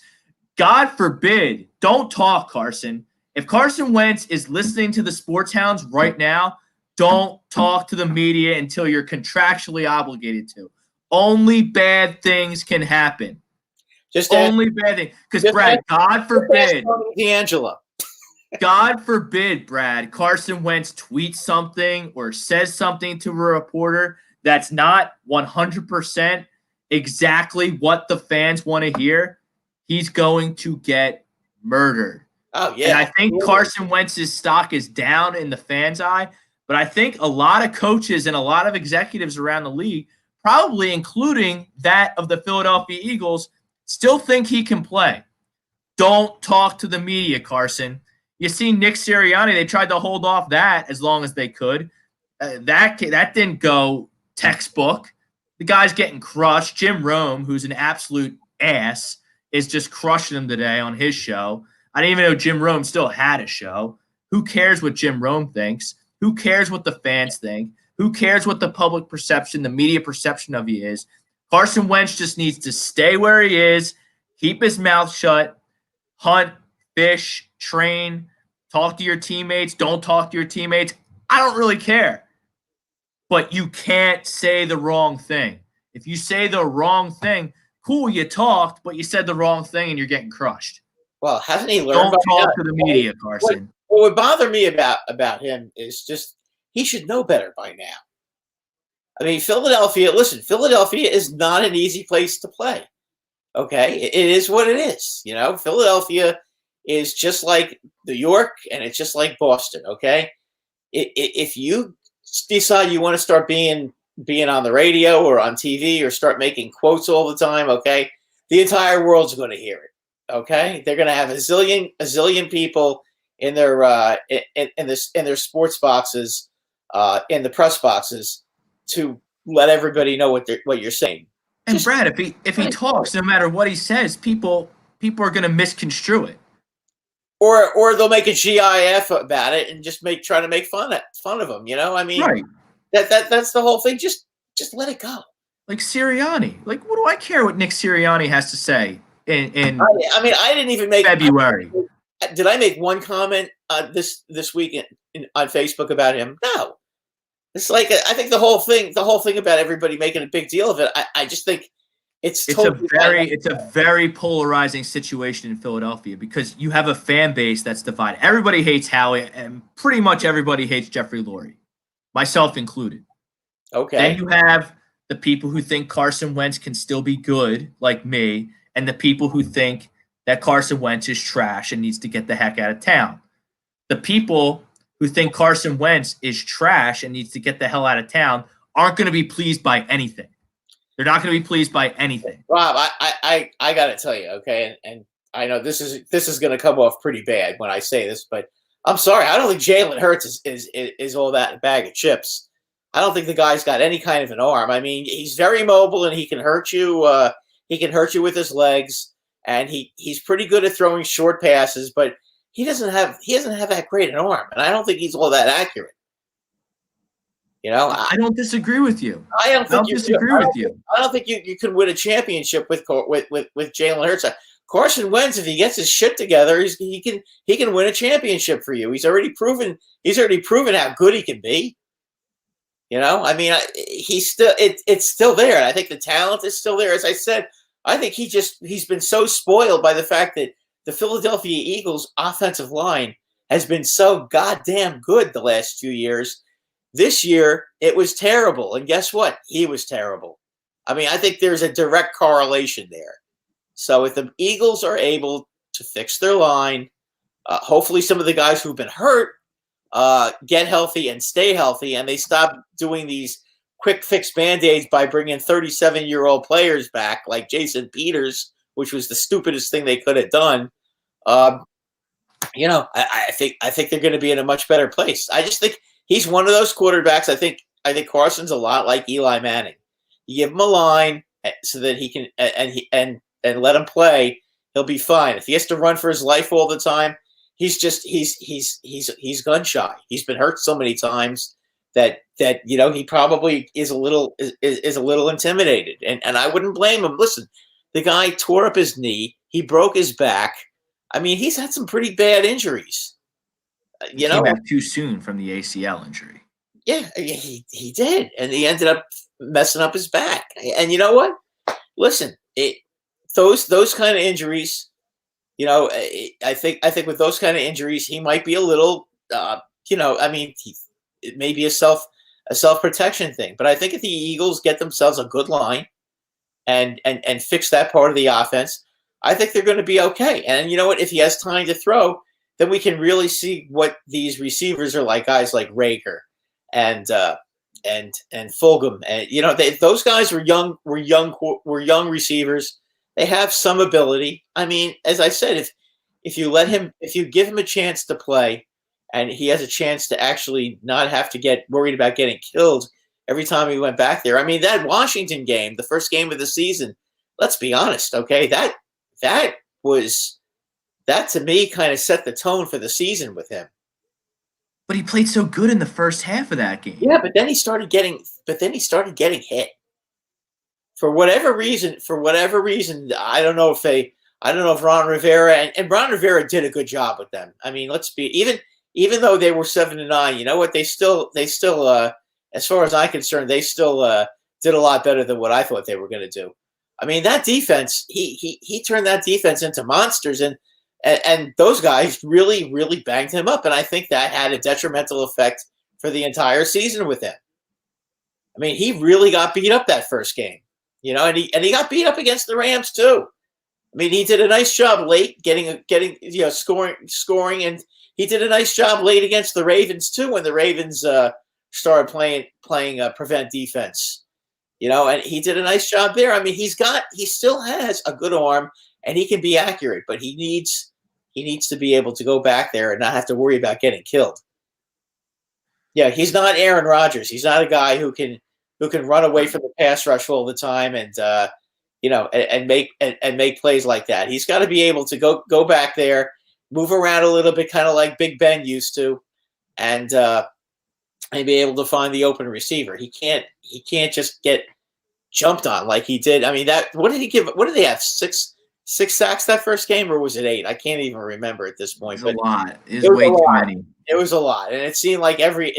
God forbid, don't talk, Carson. If Carson Wentz is listening to the Sports Hounds right now, don't talk to the media until you're contractually obligated to. Only bad things can happen. Only bad things. Because, Brad, God forbid. D'Angelo. God forbid, Brad, Carson Wentz tweets something or says something to a reporter that's not 100% exactly what the fans want to hear. He's going to get murdered. Oh, yeah. And I think Carson Wentz's stock is down in the fans' eye, but I think a lot of coaches and a lot of executives around the league, probably including that of the Philadelphia Eagles, still think he can play. Don't talk to the media, Carson. You see Nick Sirianni, they tried to hold off that as long as they could. That didn't go textbook. The guy's getting crushed. Jim Rome, who's an absolute ass, is just crushing him today on his show. I didn't even know Jim Rome still had a show. Who cares what Jim Rome thinks? Who cares what the fans think? Who cares what the public perception, the media perception of he is? Carson Wentz just needs to stay where he is, keep his mouth shut, hunt, fish, train, talk to your teammates, don't talk to your teammates. I don't really care. but you can't say the wrong thing. If you say the wrong thing, cool, you talked, but you said the wrong thing and you're getting crushed. Well, hasn't he learned? Don't by talk now? to the media, Carson. What would bother me about him is just he should know better by now. I mean, Philadelphia is not an easy place to play. Okay, it is what it is. You know, Philadelphia is just like New York, and it's just like Boston. Okay, if you decide you want to start being on the radio or on TV or start making quotes all the time, okay, the entire world's going to hear it. Okay, they're going to have a zillion people in their in their sports boxes, in the press boxes, to let everybody know what you're saying. And Brad, if he talks, no matter what he says, people are going to misconstrue it. Or they'll make a GIF about it and just try to make fun of him. You know, I mean, right. That's the whole thing. Just let it go. Like Sirianni. Like, what do I care what Nick Sirianni has to say in I mean, I didn't even make February. Did I make one comment this week on Facebook about him? No. It's like, I think the whole thing about everybody making a big deal of it, I just think it's a very polarizing situation in Philadelphia because you have a fan base that's divided. Everybody hates Howie, and pretty much everybody hates Jeffrey Lurie, myself included. Okay. Then you have the people who think Carson Wentz can still be good, like me, and the people who think that Carson Wentz is trash and needs to get the heck out of town. The people who think Carson Wentz is trash and needs to get the hell out of town aren't going to be pleased by anything. They're not going to be pleased by anything. Rob, I got to tell you, okay, and I know this is going to come off pretty bad when I say this, but I'm sorry. I don't think Jalen Hurts is all that in a bag of chips. I don't think the guy's got any kind of an arm. I mean, he's very mobile and he can hurt you. He can hurt you with his legs, and he's pretty good at throwing short passes, but he doesn't have that great an arm, and I don't think he's all that accurate. You know, I don't disagree with you. I don't disagree with you. I don't think you could win a championship with Jalen Hurts. Carson Wentz, if he gets his shit together, he can win a championship for you. He's already proven how good he can be. You know, I mean, it's still there, and I think the talent is still there. As I said, I think he's been so spoiled by the fact that the Philadelphia Eagles offensive line has been so goddamn good the last 2 years. This year, it was terrible. And guess what? He was terrible. I mean, I think there's a direct correlation there. So if the Eagles are able to fix their line, hopefully some of the guys who've been hurt get healthy and stay healthy, and they stop doing these quick fix Band-Aids by bringing 37-year-old players back like Jason Peters, which was the stupidest thing they could have done. You know, I think they're going to be in a much better place. I just think he's one of those quarterbacks. I think Carson's a lot like Eli Manning. You give him a line so that he can and let him play. He'll be fine. If he has to run for his life all the time, he's gun shy. He's been hurt so many times that you know he probably is a little intimidated. And I wouldn't blame him. Listen, the guy tore up his knee. He broke his back. I mean, he's had some pretty bad injuries. You know, came back too soon from the ACL injury. Yeah, he did, and he ended up messing up his back. And you know what? Listen, those kind of injuries, you know, I think with those kind of injuries, he might be a little, you know, I mean, it may be a self-protection thing. But I think if the Eagles get themselves a good line and fix that part of the offense, I think they're going to be okay. And you know what? If he has time to throw, then we can really see what these receivers are like. Guys like Rager and Fulgham, and you know, those guys were young receivers. They have some ability. I mean, as I said, if you give him a chance to play, and he has a chance to actually not have to get worried about getting killed every time he went back there. I mean, that Washington game, the first game of the season, let's be honest, okay, that to me kind of set the tone for the season with him. But he played so good in the first half of that game. Yeah, but then he started getting hit. For whatever reason, I don't know if Ron Rivera and Ron Rivera did a good job with them. I mean, even though they were 7-9, you know what? They still as far as I'm concerned, they still did a lot better than what I thought they were going to do. I mean, that defense, he turned that defense into monsters, and those guys really, really banged him up, and I think that had a detrimental effect for the entire season with him. I mean, he really got beat up that first game, and he got beat up against the Rams too. I mean, he did a nice job late getting scoring, and he did a nice job late against the Ravens too when the Ravens started playing prevent defense. And he did a nice job there. I mean, he still has a good arm and he can be accurate, but he needs to be able to go back there and not have to worry about getting killed. Yeah, he's not Aaron Rodgers. He's not a guy who can run away from the pass rush all the time and make plays like that. He's got to be able to go back there, move around a little bit, kind of like Big Ben used to, and be able to find the open receiver. He can't just get jumped on like he did. I mean, what did he give? What did they have? Six sacks that first game, or was it 8? I can't even remember at this point. It was a lot. It was way too many. It was a lot, and it seemed like every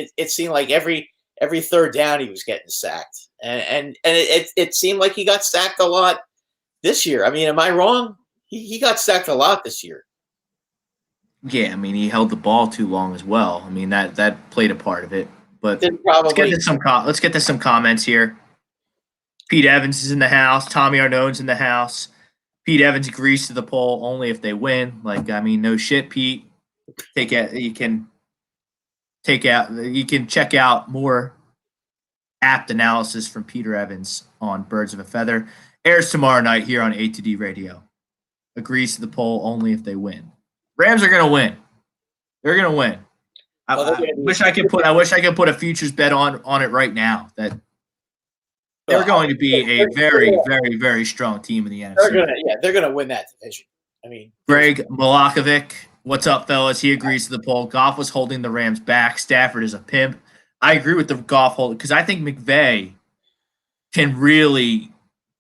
third down he was getting sacked, and it seemed like he got sacked a lot this year. I mean, am I wrong? He got sacked a lot this year. Yeah, I mean, he held the ball too long as well. I mean, that played a part of it. But let's get to some comments here. Pete Evans is in the house. Tommy Arnone's in the house. Pete Evans agrees to the poll only if they win. Like, I mean, no shit, Pete. You can check out more apt analysis from Peter Evans on Birds of a Feather. Airs tomorrow night here on A2D Radio. Agrees to the poll only if they win. Rams are gonna win. They're gonna win. I wish I could put a futures bet on it right now that they're going to be a very, very, very strong team in the NFC. They're gonna win that division. I mean, Greg Milakovic, what's up, fellas? He agrees to the poll. Goff was holding the Rams back. Stafford is a pimp. I agree with the Goff hold because I think McVay can really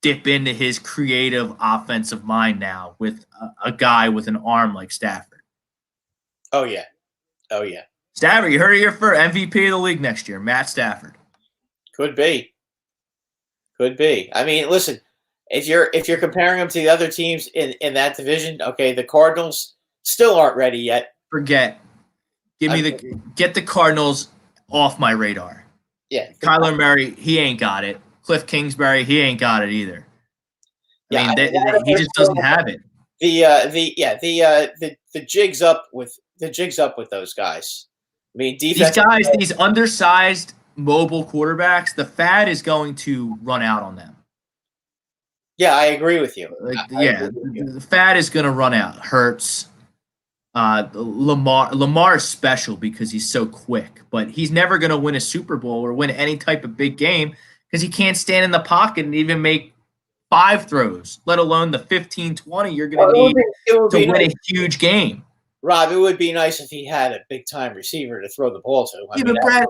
dip into his creative offensive mind now with a guy with an arm like Stafford. Oh yeah. Stafford, you heard it here for MVP of the league next year, Matt Stafford. Could be. I mean, listen, if you're comparing them to the other teams in that division, okay, the Cardinals still aren't ready yet. Get the Cardinals off my radar. Yeah. Kyler Murray, he ain't got it. Cliff Kingsbury, he ain't got it either. I mean, he just doesn't have it. The jig's up with those guys. I mean, defense. These guys, these undersized mobile quarterbacks, the fad is going to run out on them. Yeah, I agree with you. The fad is going to run out. Hurts. Lamar is special because he's so quick, but he's never going to win a Super Bowl or win any type of big game because he can't stand in the pocket and even make 5 throws, let alone the 15, 20 you're going to need to win a huge game. Rob, it would be nice if he had a big-time receiver to throw the ball to. But Brad,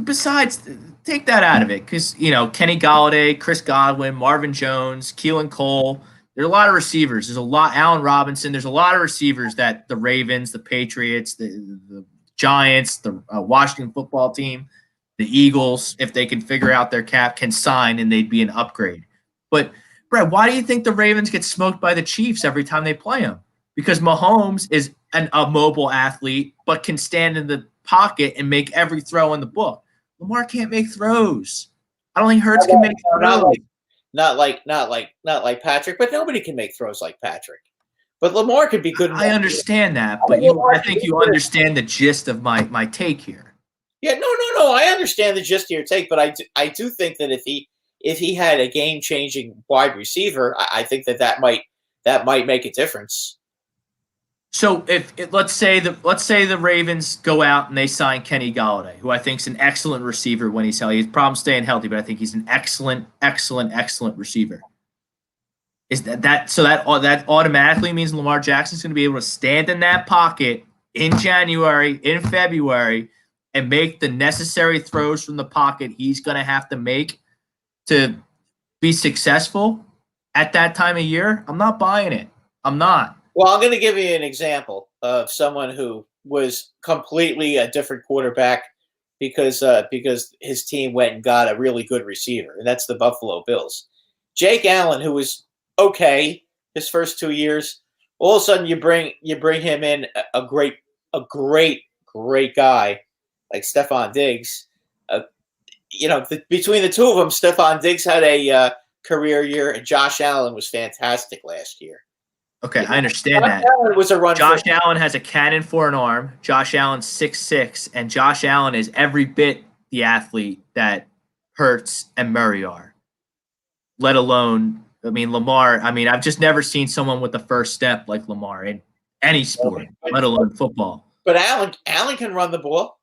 besides, take that out of it because, Kenny Golladay, Chris Godwin, Marvin Jones, Keelan Cole, there's a lot of receivers. There's a lot – Allen Robinson. There's a lot of receivers that the Ravens, the Patriots, the Giants, the Washington football team, the Eagles, if they can figure out their cap, can sign and they'd be an upgrade. But, Brad, why do you think the Ravens get smoked by the Chiefs every time they play them? Because Mahomes is a mobile athlete, but can stand in the pocket and make every throw in the book. Lamar can't make throws. I don't think Hurts can make throws. Not like Patrick, but nobody can make throws like Patrick. But Lamar could be good. I understand that, but I think you understand the gist of my take here. Yeah, no. I understand the gist of your take, but I do think that if he had a game-changing wide receiver, I think that might make a difference. So let's say the Ravens go out and they sign Kenny Golladay, who I think is an excellent receiver when he's healthy. He has problems staying healthy, but I think he's an excellent receiver. Is that automatically means Lamar Jackson's going to be able to stand in that pocket in January, in February, and make the necessary throws from the pocket he's going to have to make to be successful at that time of year? I'm not buying it. I'm not. Well, I'm going to give you an example of someone who was completely a different quarterback because his team went and got a really good receiver, and that's the Buffalo Bills. Jake Allen, who was okay his first 2 years, all of a sudden you bring him in a great guy like Stephon Diggs. Between the two of them, Stephon Diggs had a career year, and Josh Allen was fantastic last year. Okay, I understand that. Allen was a run. Josh Allen has a cannon for an arm. Josh Allen's 6'6", and Josh Allen is every bit the athlete that Hurts and Murray are. Let alone, Lamar. I've just never seen someone with the first step like Lamar in any sport, let alone football. But Allen can run the ball.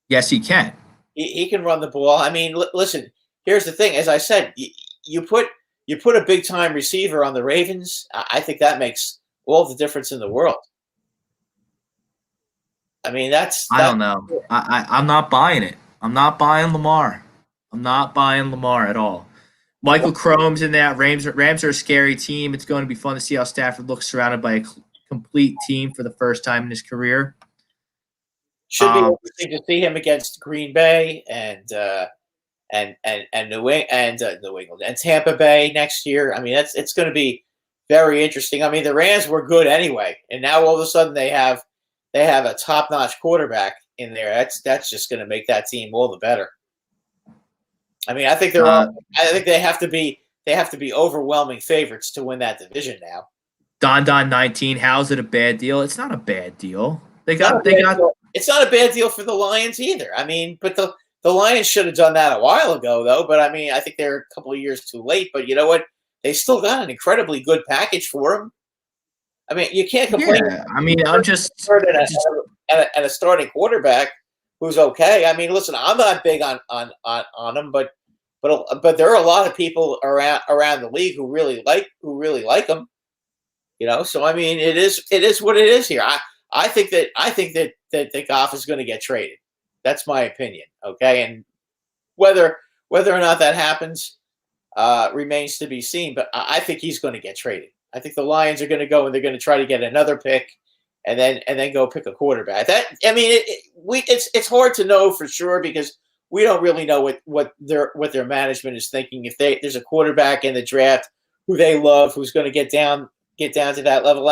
Yes, he can. He can run the ball. Listen. Here's the thing. As I said, you put a big time receiver on the Ravens. I think that makes all the difference in the world. I don't know. I'm not buying it. I'm not buying Lamar. I'm not buying Lamar at all. Michael Chrome's in that. Rams are a scary team. It's going to be fun to see how Stafford looks surrounded by a complete team for the first time in his career. Should be interesting to see him against Green Bay and New England and Tampa Bay next year. It's going to be very interesting. The Rams were good anyway, and now all of a sudden they have a top-notch quarterback in there. That's just going to make that team all the better. I think I think they have to be overwhelming favorites to win that division now. Don 19. How's it a bad deal? It's not a bad deal. It's not a bad deal for the Lions either. But the Lions should have done that a while ago, though. But I think they're a couple of years too late. But you know what? They still got an incredibly good package for them. You can't complain. Yeah, I'm just and a starting quarterback who's okay. Listen, I'm not big on him, but there are a lot of people around the league who really like him. So it is what it is here. I think that Goff is going to get traded. That's my opinion. Okay, and whether or not that happens remains to be seen. But I think he's going to get traded. I think the Lions are going to go and they're going to try to get another pick, and then go pick a quarterback. It's hard to know for sure because we don't really know what their management is thinking. If there's a quarterback in the draft who they love, who's going to get down to that level.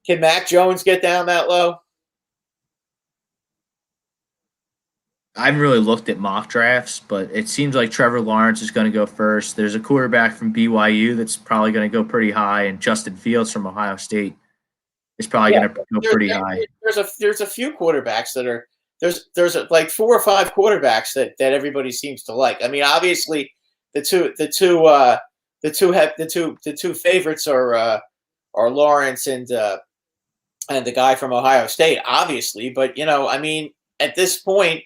Can Mac Jones get down that low? I haven't really looked at mock drafts, but it seems like Trevor Lawrence is going to go first. There's a quarterback from BYU that's probably going to go pretty high, and Justin Fields from Ohio State is probably going to go pretty high. There's a few quarterbacks that are there's like 4 or 5 quarterbacks that everybody seems to like. Obviously the two favorites are Lawrence and the guy from Ohio State, obviously. But at this point,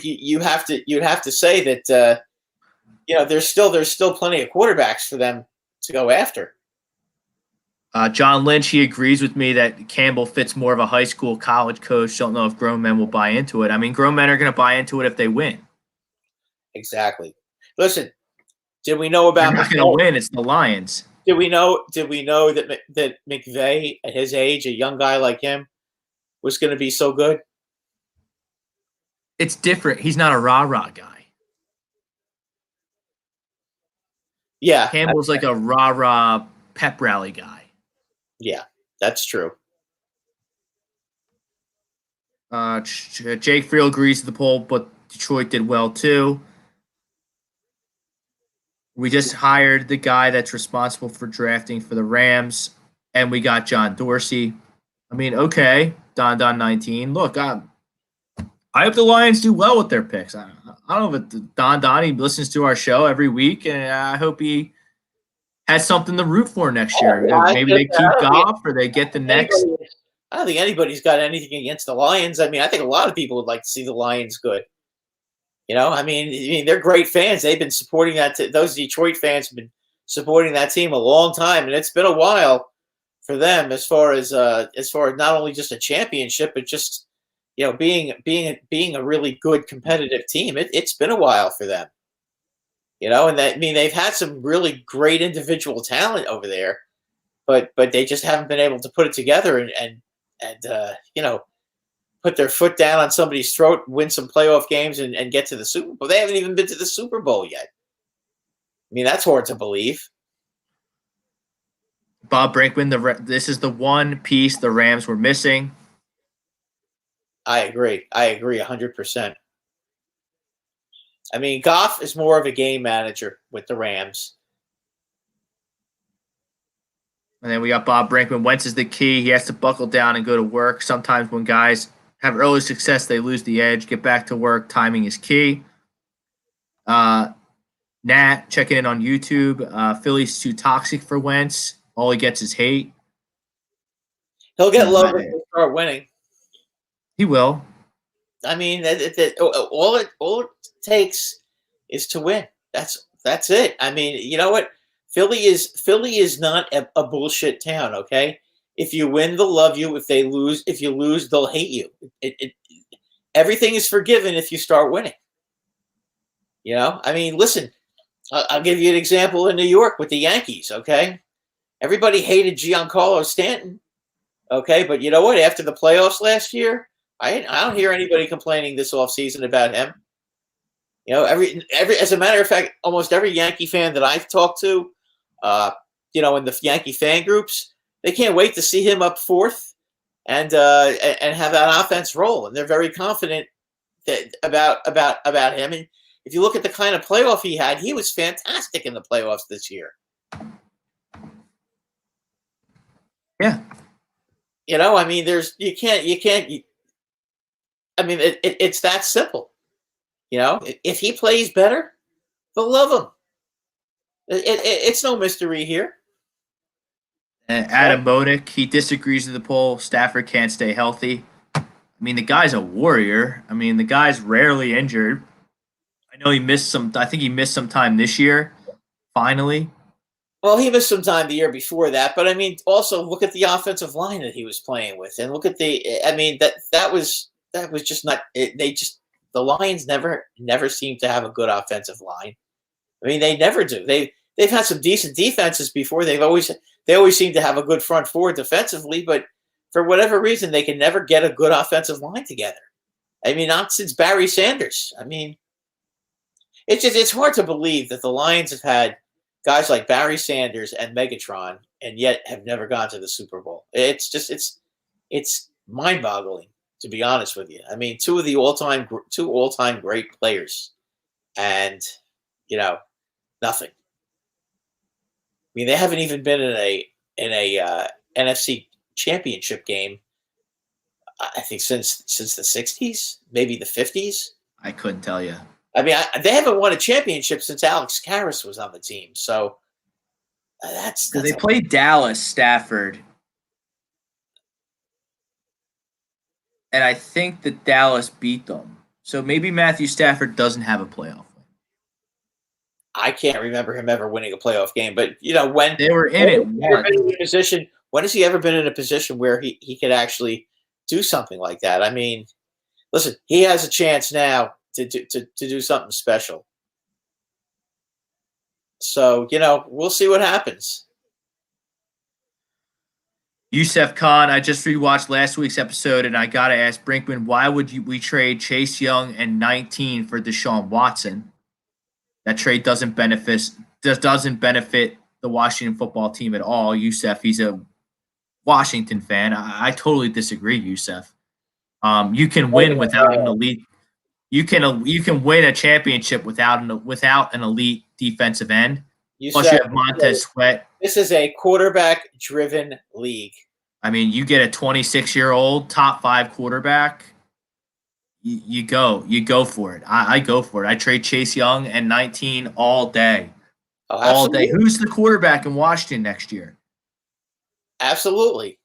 you have to say that there's still plenty of quarterbacks for them to go after. John Lynch, he agrees with me that Campbell fits more of a high school college coach. Don't know if grown men will buy into it. Grown men are going to buy into it if they win. Exactly. Listen, did we know about? They're not going to win. It's the Lions. Did we know that McVay at his age, a young guy like him, was going to be so good? It's different. He's not a rah-rah guy. Yeah. Campbell's like a rah-rah pep rally guy. Yeah, that's true. Jake Friel agrees with the poll, but Detroit did well too. We just hired the guy that's responsible for drafting for the Rams, and we got John Dorsey. Okay, Don 19. Look, I hope the Lions do well with their picks. I don't know if Don he listens to our show every week, and I hope he has something to root for next year. Maybe they keep Goff or they get the next. I don't think anybody's got anything against the Lions. I think a lot of people would like to see the Lions good. They're great fans. They've been supporting that. Those Detroit fans have been supporting that team a long time, and it's been a while for them as far as not only just a championship, but just being a really good competitive team. It's been a while for them. And they've had some really great individual talent over there, but they just haven't been able to put it together and put their foot down on somebody's throat, win some playoff games, and get to the Super Bowl. They haven't even been to the Super Bowl yet. I mean, that's hard to believe. Bob Brinkman, this is the one piece the Rams were missing. I agree 100%. I mean, Goff is more of a game manager with the Rams. And then we got Bob Brinkman. Wentz is the key. He has to buckle down and go to work. Sometimes when guys have early success, they lose the edge. Get back to work. Timing is key. Nat checking in on YouTube. Philly's too toxic for Wentz. All he gets is hate. He'll get love when they start winning. He will. I mean, all it takes is to win. That's it. I mean, you know what? Philly is not a bullshit town. Okay, if you win, they'll love you. If you lose, they'll hate you. Everything is forgiven if you start winning. You know, I mean, listen, I'll give you an example in New York with the Yankees. Okay, everybody hated Giancarlo Stanton. Okay, but you know what? After the playoffs last year, I don't hear anybody complaining this offseason about him. You know, every as a matter of fact, almost every Yankee fan that I've talked to, you know, in the Yankee fan groups, they can't wait to see him up fourth and have that offense roll, and they're very confident about him. And if you look at the kind of playoff he had, he was fantastic in the playoffs this year. Yeah. You know, I mean, you can't. I mean, it's that simple. You know, if he plays better, they'll love him. It's no mystery here. And Adam Modick, he disagrees with the poll. Stafford can't stay healthy. I mean, the guy's a warrior. I mean, the guy's rarely injured. I know he missed some. I think he missed some time this year. Finally. Well, he missed some time the year before that, but I mean, also look at the offensive line that he was playing with, and look at I mean, that was just not. The Lions never seem to have a good offensive line. I mean, they never do. They've had some decent defenses before. They always seem to have a good front four defensively, but for whatever reason, they can never get a good offensive line together. I mean, not since Barry Sanders. I mean, it's hard to believe that the Lions have had guys like Barry Sanders and Megatron, and yet have never gone to the Super Bowl. It's mind-boggling, to be honest with you. I mean, two all-time great players, and you know, nothing. I mean, they haven't even been in a NFC Championship game. I think since the '60s, maybe the '50s. I couldn't tell you. I mean, they haven't won a championship since Alex Karras was on the team. So that's they played Dallas, Stafford, and I think that Dallas beat them. So maybe Matthew Stafford doesn't have a playoff win. I can't remember him ever winning a playoff game, but you know, when they were in it once. When has he ever been in a position where he could actually do something like that? I mean, listen, he has a chance now to do something special. So, you know, we'll see what happens. Yusef Khan, I just rewatched last week's episode, and I got to ask Brinkman, why would we trade Chase Young and 19 for Deshaun Watson? That trade doesn't benefit the Washington football team at all. Yusef, he's a Washington fan. I totally disagree, Yusef. You can win without an elite. You can win a championship without an elite defensive end. Plus, you have Montez Sweat. This is a quarterback-driven league. I mean, you get a 26-year-old top 5 quarterback. You go for it. I go for it. I trade Chase Young and 19 all day. Oh, all day. Who's the quarterback in Washington next year? Absolutely.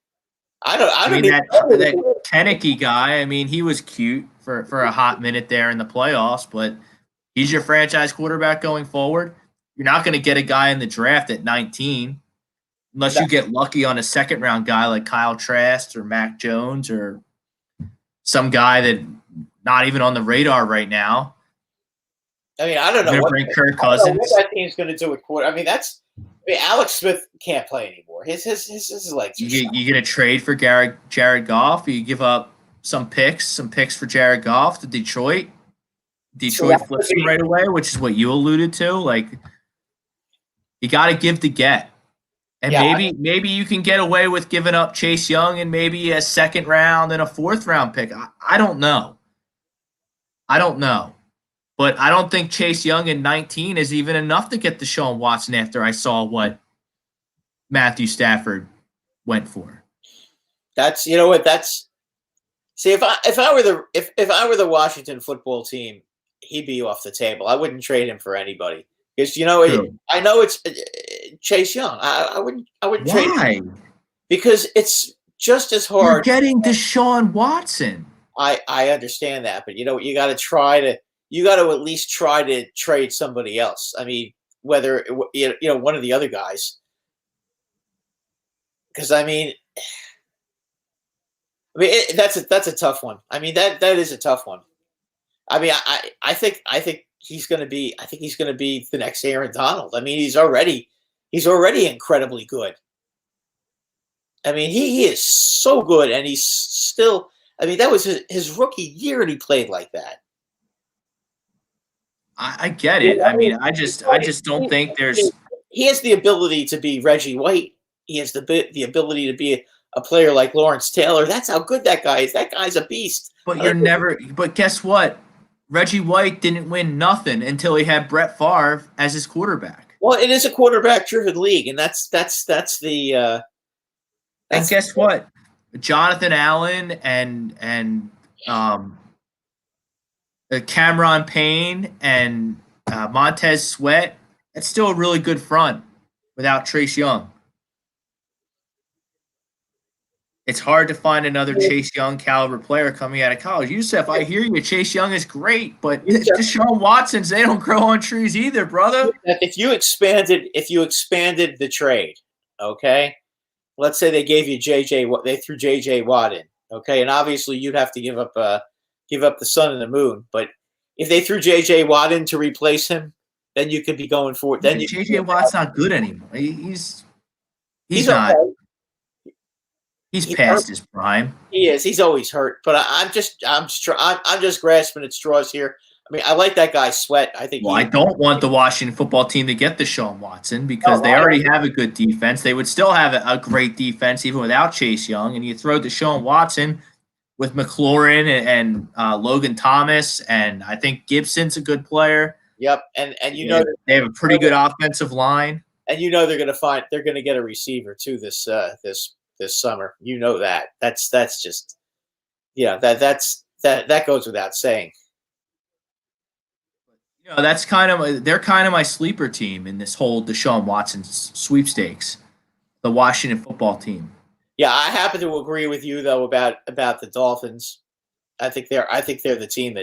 I mean that Kennicky guy. I mean, he was cute for a hot minute there in the playoffs, but he's your franchise quarterback going forward. You're not going to get a guy in the draft at 19 unless you get lucky on a second-round guy like Kyle Trask or Mac Jones or some guy that not even on the radar right now. I mean, I don't know what Kirk Cousins. What that team's going to do with quarter. I mean, Alex Smith can't play anymore. His legs. You get a trade for Jared Goff. You give up some picks for Jared Goff to Detroit. Detroit flips him right away, which is what you alluded to. Like, you got to give to get. And maybe you can get away with giving up Chase Young and maybe a second round and a fourth round pick. I don't know. But I don't think Chase Young in 19 is even enough to get Deshaun Watson after I saw what Matthew Stafford went for. That's see if I were the Washington football team, he'd be off the table. I wouldn't trade him for anybody because I know it's Chase Young. I wouldn't trade him because it's just as hard. You're getting Deshaun Watson. I understand that, but you got to at least try to trade somebody else. I mean, whether one of the other guys, because that's a tough one. I mean that is a tough one. I mean I think he's going to be the next Aaron Donald. I mean he's already incredibly good. I mean he is so good, and he's still. I mean that was his rookie year, and he played like that. I get it. I mean I just don't think there's. He has the ability to be Reggie White. He has the ability to be a player like Lawrence Taylor. That's how good that guy is. That guy's a beast. But guess what? Reggie White didn't win nothing until he had Brett Favre as his quarterback. Well, it is a quarterback-driven league, and that's the. And guess what? Jonathan Allen and Cameron Payne and Montez Sweat. That's still a really good front without Chase Young. It's hard to find another Chase Young caliber player coming out of college. Yusef, I hear you. Chase Young is great, but Deshaun Watson's, they don't grow on trees either, brother. If you expanded the trade, okay, let's say they gave you they threw JJ Watt in, okay, and obviously you'd have to give up the sun and the moon. But if they threw JJ Watt in to replace him, then you could be going for it. Then JJ Watt's not good anymore. He's not. Okay. He's past his prime. He is. He's always hurt. But I'm just grasping at straws here. I mean, I like that guy Sweat. I think. Well, I don't want the Washington football team to get Deshaun Watson because they already have a good defense. They would still have a great defense even without Chase Young. And you throw Deshaun Watson with McLaurin and Logan Thomas, and I think Gibson's a good player. Yep, and they have a pretty good offensive line. And they're going to get a receiver too this summer. You know that. That's just that goes without saying. That's they're kind of my sleeper team in this whole Deshaun Watson sweepstakes, the Washington football team. Yeah, I happen to agree with you though about the Dolphins. I think they're the team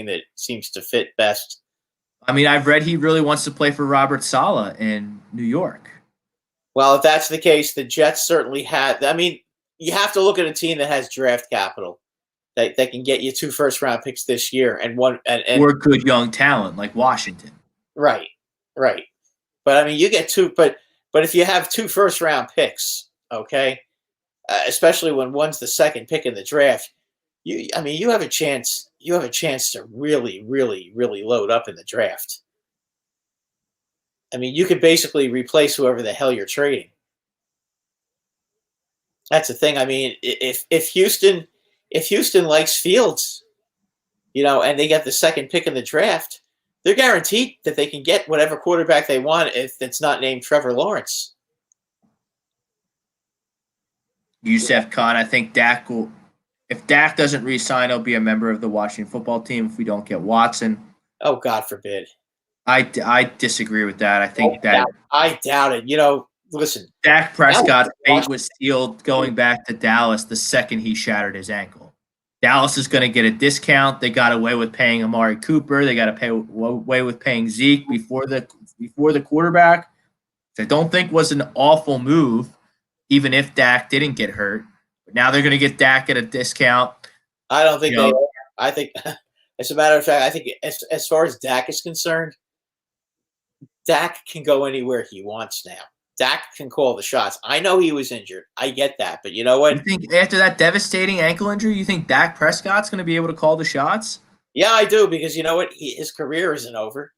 that seems to fit best. I mean, I've read he really wants to play for Robert Saleh in New York. Well, if that's the case, the Jets certainly have. I mean, you have to look at a team that has draft capital that can get you 2 first-round picks this year and or good young talent like Washington. Right. But I mean, you get 2. But if you have 2 first-round picks, okay, especially when one's the second pick in the draft, you have a chance. You have a chance to really, really, really load up in the draft. I mean, you could basically replace whoever the hell you're trading. That's the thing. I mean, if Houston likes Fields, and they get the second pick in the draft, they're guaranteed that they can get whatever quarterback they want if it's not named Trevor Lawrence. Yusef Khan, I think Dak will. If Dak doesn't re-sign, he'll be a member of the Washington football team if we don't get Watson. Oh, God forbid. I disagree with that. I think I doubt it. Listen. Dak Prescott's fate was sealed going back to Dallas the second he shattered his ankle. Dallas is going to get a discount. They got away with paying Amari Cooper. They got to pay away with paying Zeke before the quarterback. Which I don't think was an awful move, even if Dak didn't get hurt. But now they're going to get Dak at a discount. I don't think they are. I think, as a matter of fact, I think as far as Dak is concerned, Dak can go anywhere he wants now. Dak can call the shots. I know he was injured. I get that. But you know what? You think after that devastating ankle injury, you think Dak Prescott's going to be able to call the shots? Yeah, I do, because you know what? His career isn't over.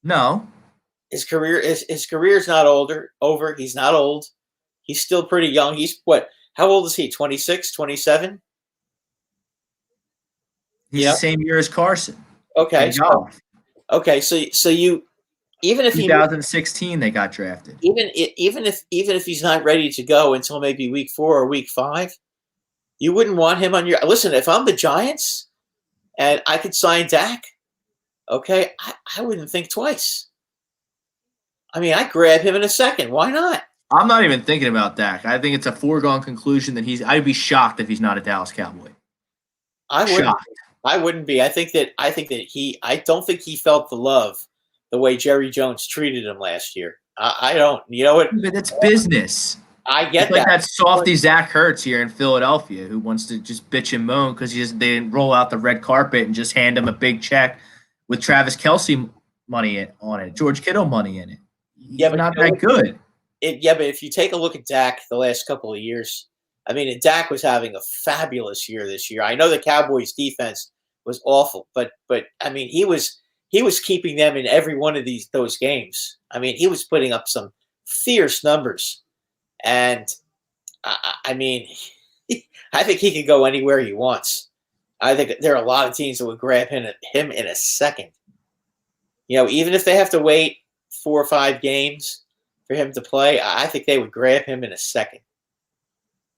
No. His career is not over. He's not old. He's still pretty young. He's what? How old is he? 26, 27? He's the same year as Carson. Okay. Goff. So you even if 2016 they got drafted. Even if he's not ready to go until maybe week 4 or week 5, you wouldn't want him on your. Listen, if I'm the Giants and I could sign Dak, okay, I wouldn't think twice. I mean, I'd grab him in a second. Why not? I'm not even thinking about Dak. I think it's a foregone conclusion that I'd be shocked if he's not a Dallas Cowboy. I wouldn't be. I don't think he felt the love the way Jerry Jones treated him last year. I don't. You know what? But it's business. I get it's like that softy Zach Ertz here in Philadelphia who wants to just bitch and moan because they didn't roll out the red carpet and just hand him a big check with Travis Kelce money on it, George Kittle money in it. Yeah, but not that good. But if you take a look at Dak the last couple of years, I mean, Dak was having a fabulous year this year. I know the Cowboys' defense was awful, but I mean, he was keeping them in every one of those games. I mean, he was putting up some fierce numbers, and I mean, I think he could go anywhere he wants. I think there are a lot of teams that would grab him in a second. You know, even if they have to wait 4 or 5 games for him to play, I think they would grab him in a second.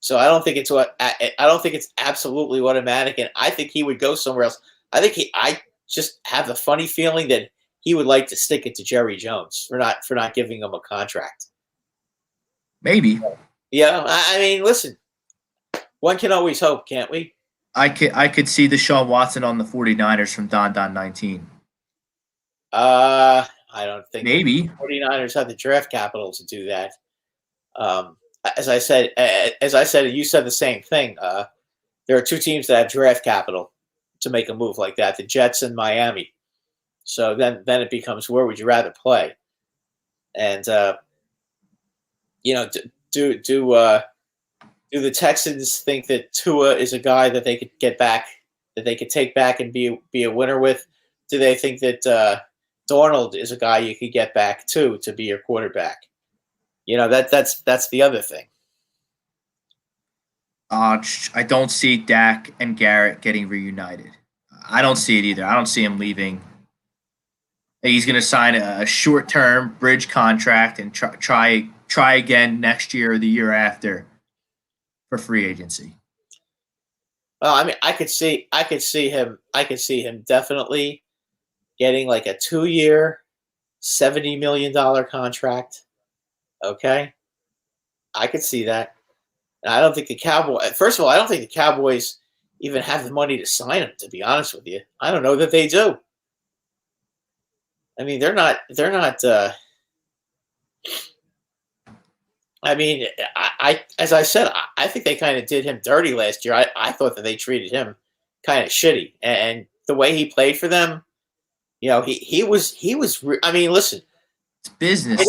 So I don't think it's absolutely automatic, and I think he would go somewhere else. I just have the funny feeling that he would like to stick it to Jerry Jones for not giving him a contract. Maybe. Yeah, I mean, listen, one can always hope, can't we? I could see Deshaun Watson on the 49ers from Don 19. I don't think maybe the 49ers have the draft capital to do that. As I said, you said the same thing. There are 2 teams that have draft capital to make a move like that: the Jets and Miami. So then it becomes, where would you rather play? And you know, do the Texans think that Tua is a guy that they could get back, that they could take back and be a winner with? Do they think that Darnold is a guy you could get back to be your quarterback? You know, that's the other thing. I don't see Dak and Garrett getting reunited. I don't see it either. I don't see him leaving. He's going to sign a short-term bridge contract and try again next year or the year after for free agency. Well, I mean, I could see him definitely getting like a 2-year, $70 million contract. Okay, I could see that. And I don't think the Cowboys. First of all, I don't think the Cowboys even have the money to sign him. To be honest with you, I don't know that they do. I mean, they're not. I mean, as I said, I think they kind of did him dirty last year. I thought that they treated him kind of shitty, and the way he played for them, you know, he was. I mean, listen. It's business.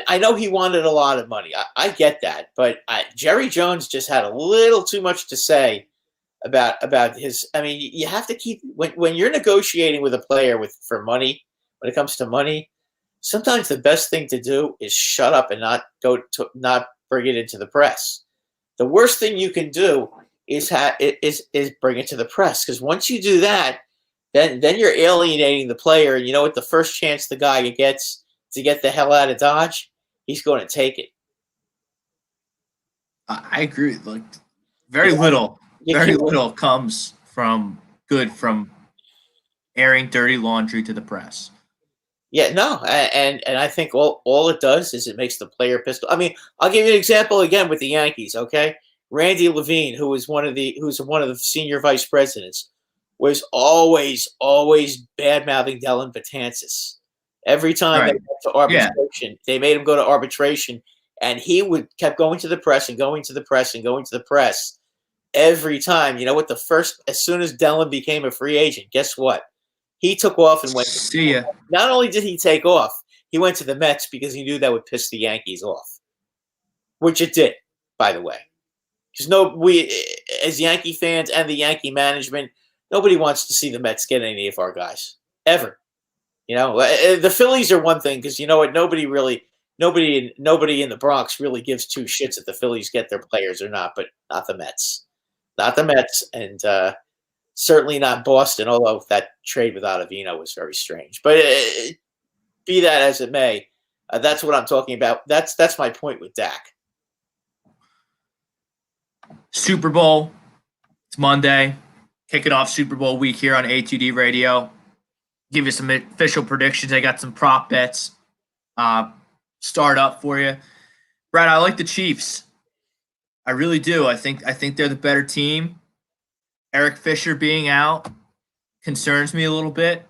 I know he wanted a lot of money. I get that, but Jerry Jones just had a little too much to say about his. I mean, you have to keep when you're negotiating with a player for money. When it comes to money, sometimes the best thing to do is shut up and not bring it into the press. The worst thing you can do is bring it to the press, because once you do that, then you're alienating the player. And you know what? The first chance the guy gets to get the hell out of Dodge, he's going to take it. I agree. Like, very little comes from airing dirty laundry to the press. Yeah, no, and I think all it does is it makes the player pissed. I mean, I'll give you an example again with the Yankees. Okay, Randy Levine, who was one of the senior vice presidents, was always bad mouthing Dellin Betances. Every time they went to arbitration, they made him go to arbitration, and he kept going to the press and going to the press and going to the press every time. You know what? As soon as Dellin became a free agent, guess what? He took off and went. See ya. Not only did he take off, He went to the Mets because he knew that would piss the Yankees off, which it did, by the way. Because we, as Yankee fans and the Yankee management, nobody wants to see the Mets get any of our guys ever. The Phillies are one thing because you know what? Nobody in the Bronx really gives two shits if the Phillies get their players or not, but not the Mets, and certainly not Boston. Although that trade with Ottavino was very strange, but be that as it may, that's what I'm talking about. That's my point with Dak. Super Bowl. It's Monday. Kicking off Super Bowl week here on A2D Radio. Give you some official predictions. I got some prop bets start up for you. Brad, I like the Chiefs. I really do. I think they're the better team. Eric Fisher being out concerns me a little bit,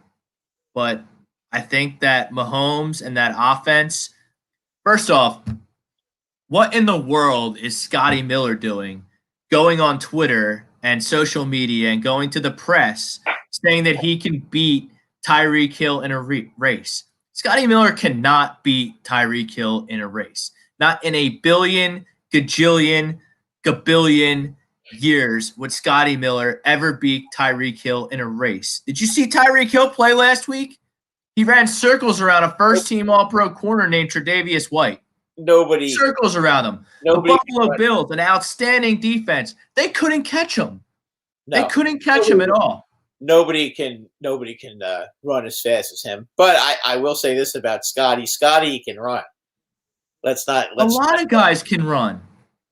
but I think that Mahomes and that offense. First off, what in the world is Scotty Miller doing? Going on Twitter and social media and going to the press saying that he can beat Tyreek Hill in a race. Scotty Miller cannot beat Tyreek Hill in a race. Not in a billion, gajillion, gabillion years would Scotty Miller ever beat Tyreek Hill in a race. Did you see Tyreek Hill play last week? He ran circles around a first-team All-Pro corner named Tre'Davious White. Nobody circles around him. The Buffalo Bills, an outstanding defense. They couldn't catch him. They couldn't catch him at all. Nobody can run as fast as him. But I will say this about Scotty. Scotty can run. A lot of guys can run.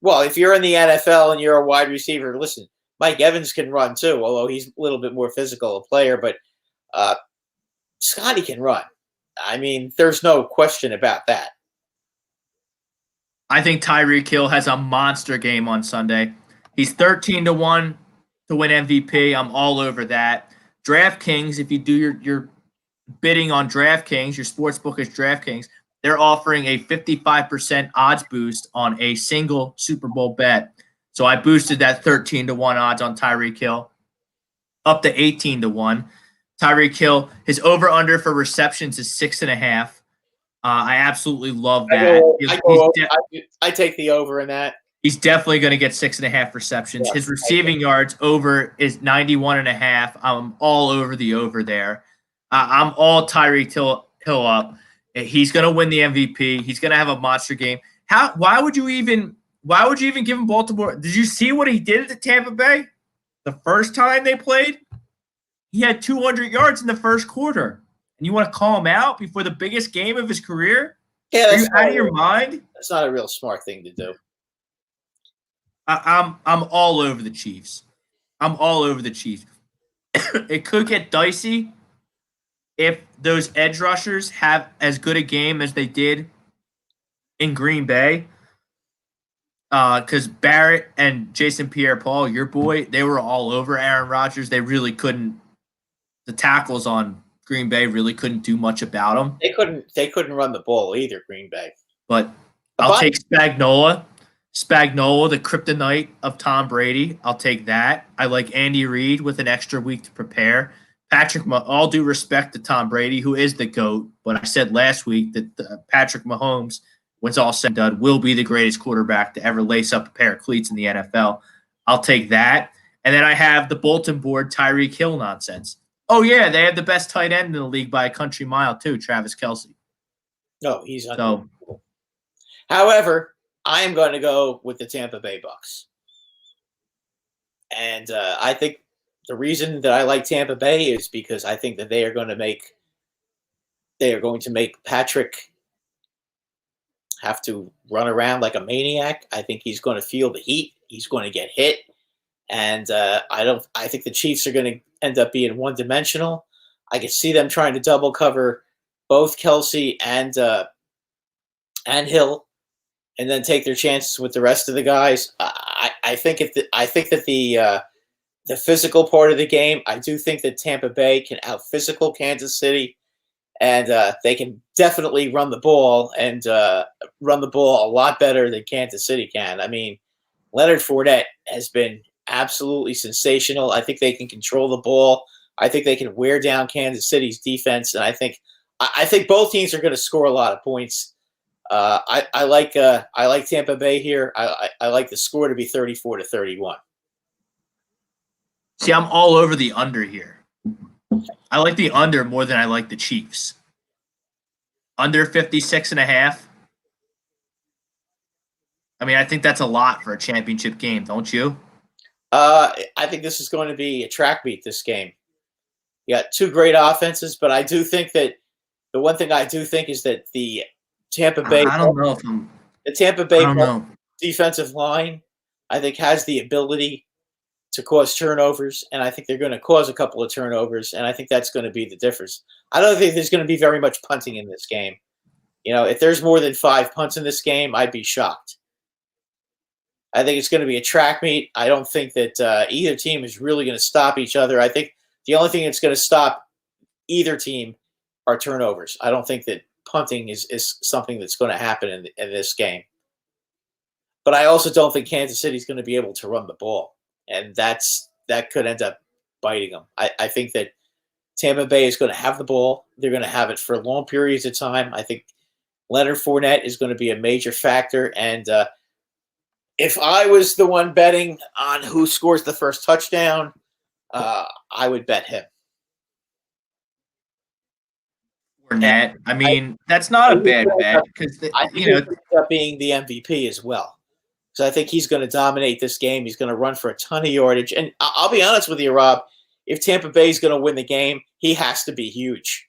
Well, if you're in the NFL and you're a wide receiver, listen, Mike Evans can run too, although he's a little bit more physical a player. But Scotty can run. I mean, there's no question about that. I think Tyreek Hill has a monster game on Sunday. He's 13-1 to win MVP. I'm all over that. DraftKings, if you do your bidding on DraftKings, your sportsbook is DraftKings, they're offering a 55% odds boost on a single Super Bowl bet. So I boosted that 13-1 odds on Tyreek Hill up to 18-1. Tyreek Hill, his over-under for receptions is 6.5. I absolutely love that. I take the over in that. He's definitely going to get 6.5 receptions. Yeah, his receiving yards over is 91.5. I'm all over the over there. I'm all Tyreek Hill up. He's going to win the MVP. He's going to have a monster game. Why would you even give him Baltimore? Did you see what he did at Tampa Bay? The first time they played, he had 200 yards in the first quarter. And you want to call him out before the biggest game of his career? Yeah, are you out of your mind? That's not a real smart thing to do. I'm all over the Chiefs. I'm all over the Chiefs. It could get dicey if those edge rushers have as good a game as they did in Green Bay. Because Barrett and Jason Pierre-Paul, your boy, they were all over Aaron Rodgers. They really couldn't. The tackles on Green Bay really couldn't do much about them. They couldn't run the ball either, Green Bay. But I'll take Spagnuolo. Spagnuolo, the kryptonite of Tom Brady. I'll take that. I like Andy Reid with an extra week to prepare. All due respect to Tom Brady, who is the GOAT, but I said last week that Patrick Mahomes, when it's all said and done, will be the greatest quarterback to ever lace up a pair of cleats in the NFL. I'll take that. And then I have the bulletin board Tyreek Hill nonsense. Oh, yeah, they have the best tight end in the league by a country mile, too, Travis Kelce. No, he's unbelievable. However, I am going to go with the Tampa Bay Bucks. And I think the reason that I like Tampa Bay is because I think that they are going to make Patrick have to run around like a maniac. I think he's going to feel the heat. He's going to get hit. And I think the Chiefs are going to end up being one-dimensional. I could see them trying to double cover both Kelce and Hill, and then take their chances with the rest of the guys. I think that the physical part of the game, I do think that Tampa Bay can out-physical Kansas City, and they can definitely run the ball and run the ball a lot better than Kansas City can. I mean, Leonard Fournette has been absolutely sensational. I think they can control the ball. I think they can wear down Kansas City's defense, and I think I think both teams are going to score a lot of points. I like Tampa Bay here. I like the score to be 34-31. See, I'm all over the under here. I like the under more than I like the Chiefs. Under 56.5. I mean, I think that's a lot for a championship game, don't you? I think this is going to be a track meet, this game. You got two great offenses, but I do think that the one thing I do think is that the Tampa Bay defensive line, I think, has the ability to cause turnovers, and I think they're going to cause a couple of turnovers, and I think that's going to be the difference. I don't think there's going to be very much punting in this game. If there's more than 5 punts in this game, I'd be shocked. I think it's going to be a track meet. I don't think that either team is really going to stop each other. I think the only thing that's going to stop either team are turnovers. I don't think that punting is something that's going to happen in this game. But I also don't think Kansas City is going to be able to run the ball, and that could end up biting them. I think that Tampa Bay is going to have the ball. They're going to have it for long periods of time. I think Leonard Fournette is going to be a major factor, and if I was the one betting on who scores the first touchdown, I would bet him. Fournette. I mean, that's not a bad bet because I think he ends up being the MVP as well. So I think he's going to dominate this game. He's going to run for a ton of yardage. And I'll be honest with you, Rob, if Tampa Bay is going to win the game, he has to be huge.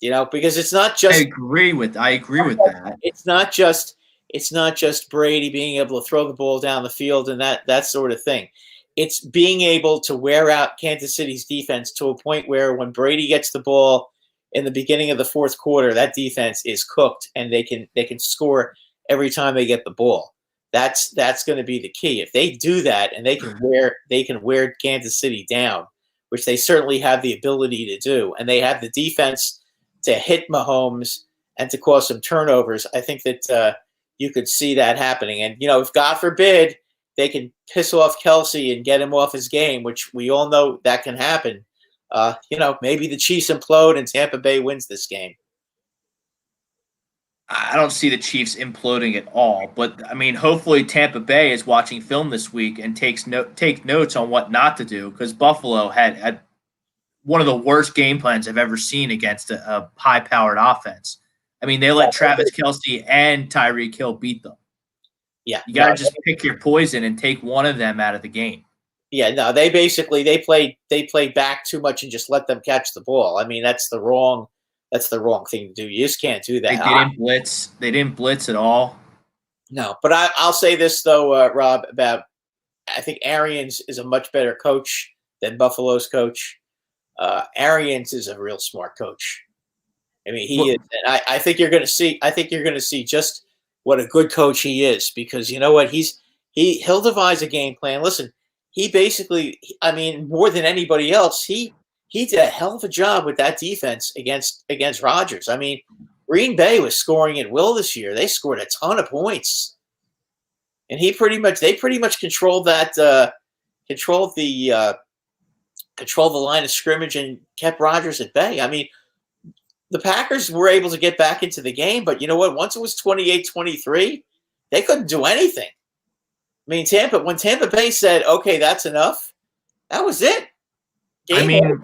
Because it's not just. I agree with that. It's not just Brady being able to throw the ball down the field and that sort of thing. It's being able to wear out Kansas City's defense to a point where when Brady gets the ball in the beginning of the fourth quarter, that defense is cooked and they can score every time they get the ball. That's going to be the key. If they do that and they can wear Kansas City down, which they certainly have the ability to do, and they have the defense to hit Mahomes and to cause some turnovers, I think that you could see that happening. And, if God forbid they can piss off Kelsey and get him off his game, which we all know that can happen, maybe the Chiefs implode and Tampa Bay wins this game. I don't see the Chiefs imploding at all, but I mean, hopefully Tampa Bay is watching film this week and take notes on what not to do, because Buffalo had one of the worst game plans I've ever seen against a high-powered offense. I mean, they let Travis Kelce and Tyreek Hill beat them. Yeah, you got to just pick your poison and take one of them out of the game. Yeah, no, they played back too much and just let them catch the ball. I mean, that's the wrong thing to do. You just can't do that. They didn't blitz at all. No, but I'll say this though, Rob, about I think Arians is a much better coach than Buffalo's coach. Arians is a real smart coach. I mean, he is. And I think you're going to see just what a good coach he is, because you know what, he'll devise a game plan. Listen, he basically, I mean, more than anybody else, he did a hell of a job with that defense against Rodgers. I mean, Green Bay was scoring at will this year. They scored a ton of points, and they pretty much controlled the line of scrimmage and kept Rodgers at bay. I mean, the Packers were able to get back into the game, but you know what? Once it was 28-23, they couldn't do anything. I mean, when Tampa Bay said, "Okay, that's enough," that was it. I mean,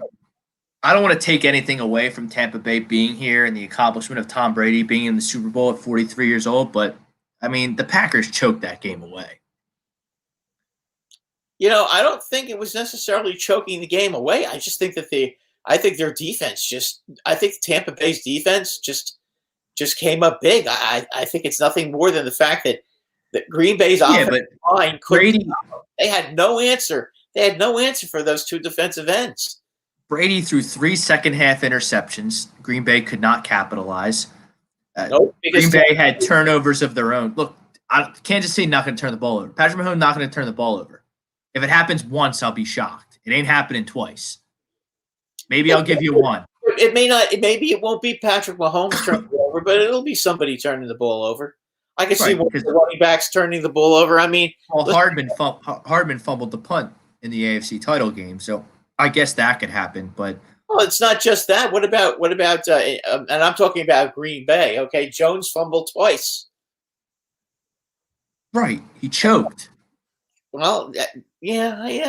I don't want to take anything away from Tampa Bay being here and the accomplishment of Tom Brady being in the Super Bowl at 43 years old, but I mean, the Packers choked that game away. I don't think it was necessarily choking the game away. I just think that their defense I think Tampa Bay's defense just came up big. I think it's nothing more than the fact that Green Bay's offensive line they had no answer. They had no answer for those two defensive ends. Brady threw 3 second-half interceptions. Green Bay could not capitalize. Nope, Green Bay had turnovers of their own. Look, Kansas City not going to turn the ball over. Patrick Mahomes not going to turn the ball over. If it happens once, I'll be shocked. It ain't happening twice. Maybe I'll give you one. It may not. Maybe it won't be Patrick Mahomes turning the ball over, but it'll be somebody turning the ball over. I can see one of the running backs turning the ball over. I mean, Hardman fumbled the punt in the AFC title game, so I guess that could happen. But Well, it's not just that. What about and I'm talking about Green Bay. Okay, Jones fumbled twice. Right. He choked. Well, yeah, I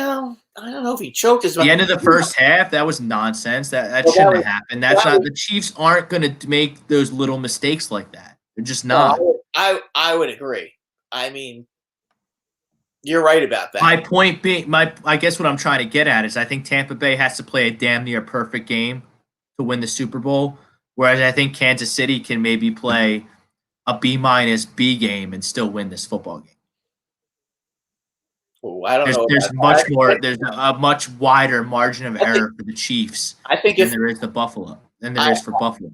don't know if he choked as much. The end of the first half, that was nonsense. That Well, shouldn't that have happened. That's that not was- the Chiefs aren't going to make those little mistakes like that. They're just not. No, I would agree. I mean, you're right about that. My point being, I guess what I'm trying to get at is I think Tampa Bay has to play a damn near perfect game to win the Super Bowl, whereas I think Kansas City can maybe play a B- game and still win this football game. Ooh, I don't There's, know. there's about much that. more. There's a much wider margin of error for the Chiefs I think than if there is the Buffalo. Than there is for Buffalo.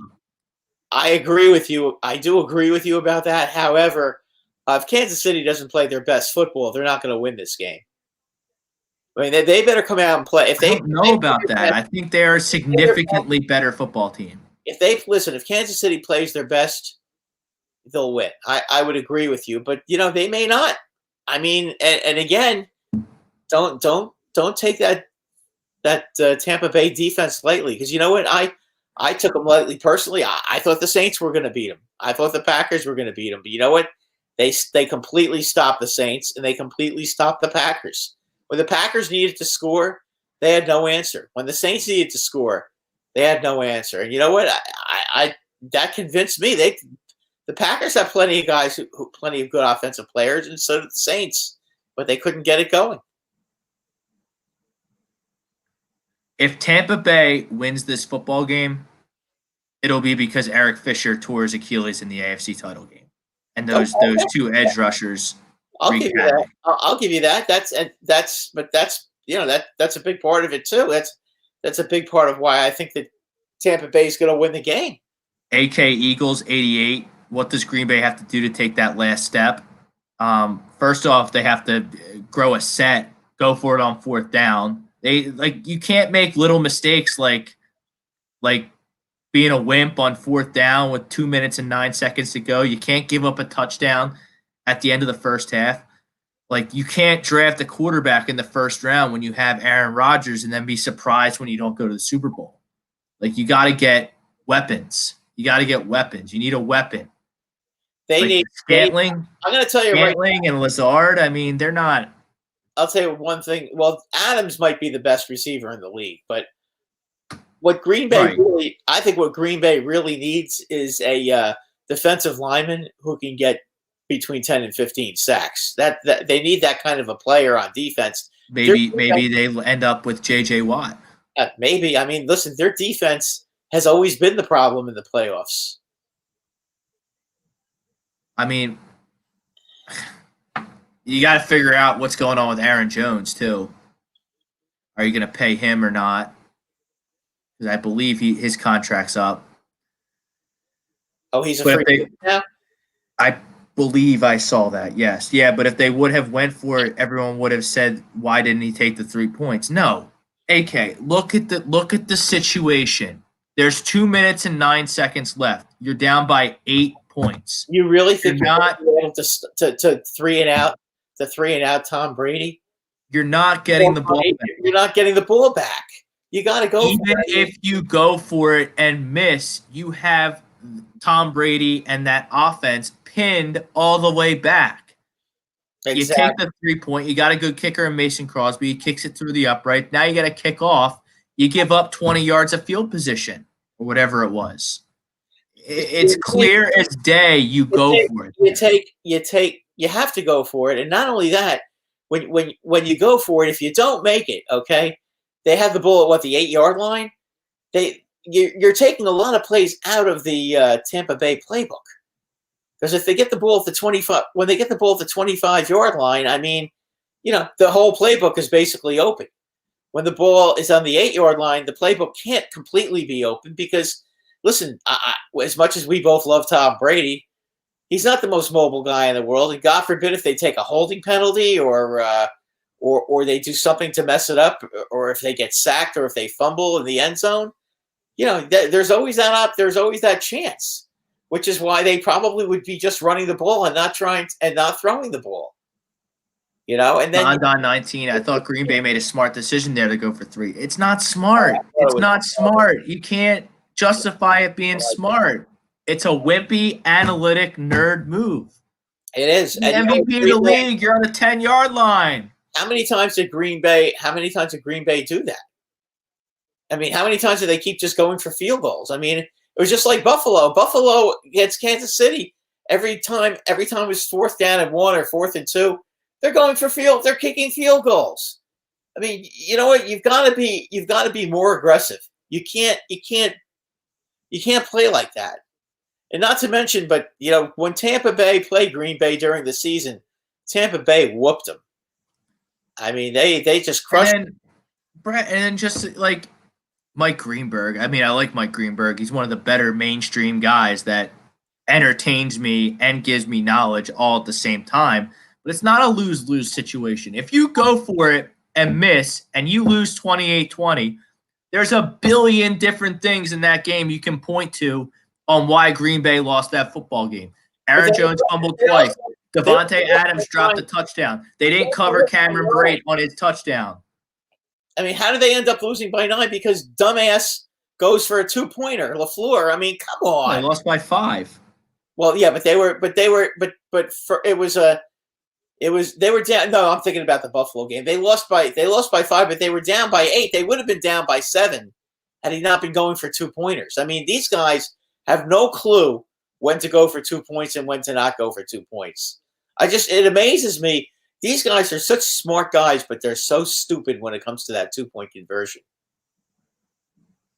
I agree with you, I do agree with you about that. However, if Kansas City doesn't play their best football, they're not going to win this game. I mean, they better come out and play. If I they don't know about that. I think they're a significantly better football team. if Kansas City plays their best, they'll win. I would agree with you, but they may not. I mean, and again, don't take that Tampa Bay defense lightly, because you know what, I took them lightly personally. I thought the Saints were going to beat them. I thought the Packers were going to beat them, but you know what, they completely stopped the Saints and they completely stopped the Packers. When the Packers needed to score, they had no answer. When the Saints needed to score, they had no answer. And you know what, I that convinced me. The Packers have plenty of guys plenty of good offensive players, and so did the Saints, but they couldn't get it going. If Tampa Bay wins this football game, it'll be because Eric Fisher tore his Achilles in the AFC title game, and those two edge rushers. I'll give you that. I'll give you that. That's a big part of it too. That's a big part of why I think that Tampa Bay is going to win the game. AK Eagles 88. What does Green Bay have to do to take that last step? First off, they have to grow a set, go for it on fourth down. You can't make little mistakes like being a wimp on fourth down with 2 minutes and 9 seconds to go. You can't give up a touchdown at the end of the first half. You can't draft a quarterback in the first round when you have Aaron Rodgers and then be surprised when you don't go to the Super Bowl. You got to get weapons. You need a weapon. They need Scantling. I'm going to tell you Scantling and Lazard. I mean, they're not. I'll tell you one thing. Well, Adams might be the best receiver in the league, but what Green Bay I think what Green Bay really needs is a defensive lineman who can get between 10 and 15 sacks. That they need that kind of a player on defense. Maybe they end up with J.J. Watt. Maybe. I mean, listen, their defense has always been the problem in the playoffs. I mean, you got to figure out what's going on with Aaron Jones, too. Are you going to pay him or not? Because I believe his contract's up. Oh, he's a free agent now? I believe I saw that, yes. Yeah, but if they would have went for it, everyone would have said, why didn't he take the 3 points? No. AK, look at the situation. There's 2 minutes and 9 seconds left. You're down by 8 points. You really think you're not able to 3 and out Tom Brady? You're not getting the ball back. You're not getting the ball back. You got to go. Even if you go for it and miss, you have Tom Brady and that offense pinned all the way back. Exactly. You take the 3 point. You got a good kicker in Mason Crosby. He kicks it through the upright. Now you got to kick off. You give up 20 yards of field position or whatever it was. It's clear as day. You go for it. You have to go for it. And not only that, when you go for it, if you don't make it, okay, they have the ball at the 8-yard line. You're taking a lot of plays out of the Tampa Bay playbook. Because if they get the ball at the 25, when they get the ball at the 25-yard line, I mean, the whole playbook is basically open. When the ball is on the 8-yard line, the playbook can't completely be open because, listen, as much as we both love Tom Brady, he's not the most mobile guy in the world. And God forbid if they take a holding penalty or they do something to mess it up, or if they get sacked or if they fumble in the end zone, there's always that chance. Which is why they probably would be just running the ball and not throwing the ball. And then on 19, I thought Green Bay made a smart decision there to go for 3. It's not smart. It's not smart. You can't justify it being smart. It's a wimpy, analytic, nerd move. it is. The And MVP of the league, you're on the 10-yard line. how many times did Green Bay do that? I mean, how many times did they keep just going for field goals? I mean, it was just like Buffalo. Buffalo against Kansas City. Every time it was 4th down and 1 or 4th and 2, they're kicking field goals. I mean, you know what? You've got to be more aggressive. You can't play like that. And not to mention, but when Tampa Bay played Green Bay during the season, Tampa Bay whooped them. I mean, they just crushed them. Brett, and just like Mike Greenberg. I mean, I like Mike Greenberg. He's one of the better mainstream guys that entertains me and gives me knowledge all at the same time. But it's not a lose-lose situation. If you go for it and miss and you lose 28-20, there's a billion different things in that game you can point to on why Green Bay lost that football game. Aaron Jones fumbled twice. Devontae Adams dropped a touchdown. They didn't cover Cameron Brate on his touchdown. I mean, how did they end up losing by 9? Because dumbass goes for a 2-pointer. LaFleur. I mean, come on. They lost by 5. Well, yeah, they were down. No, I'm thinking about the Buffalo game. They lost by 5, but they were down by 8. They would have been down by 7 had he not been going for 2-pointers. I mean, these guys have no clue when to go for 2 points and when to not go for 2 points. It amazes me. These guys are such smart guys, but they're so stupid when it comes to that 2-point conversion.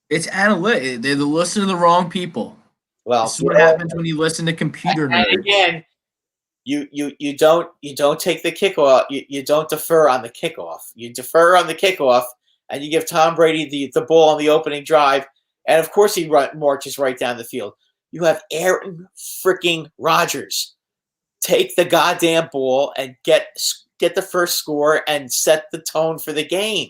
It's analytic. They listen to the wrong people. Well, this is what happens when you listen to computer nerds. And again, you don't take the kickoff. You don't defer on the kickoff. You defer on the kickoff, and you give Tom Brady the ball on the opening drive, and of course he marches right down the field. You have Aaron freaking Rodgers take the goddamn ball and get the first score and set the tone for the game.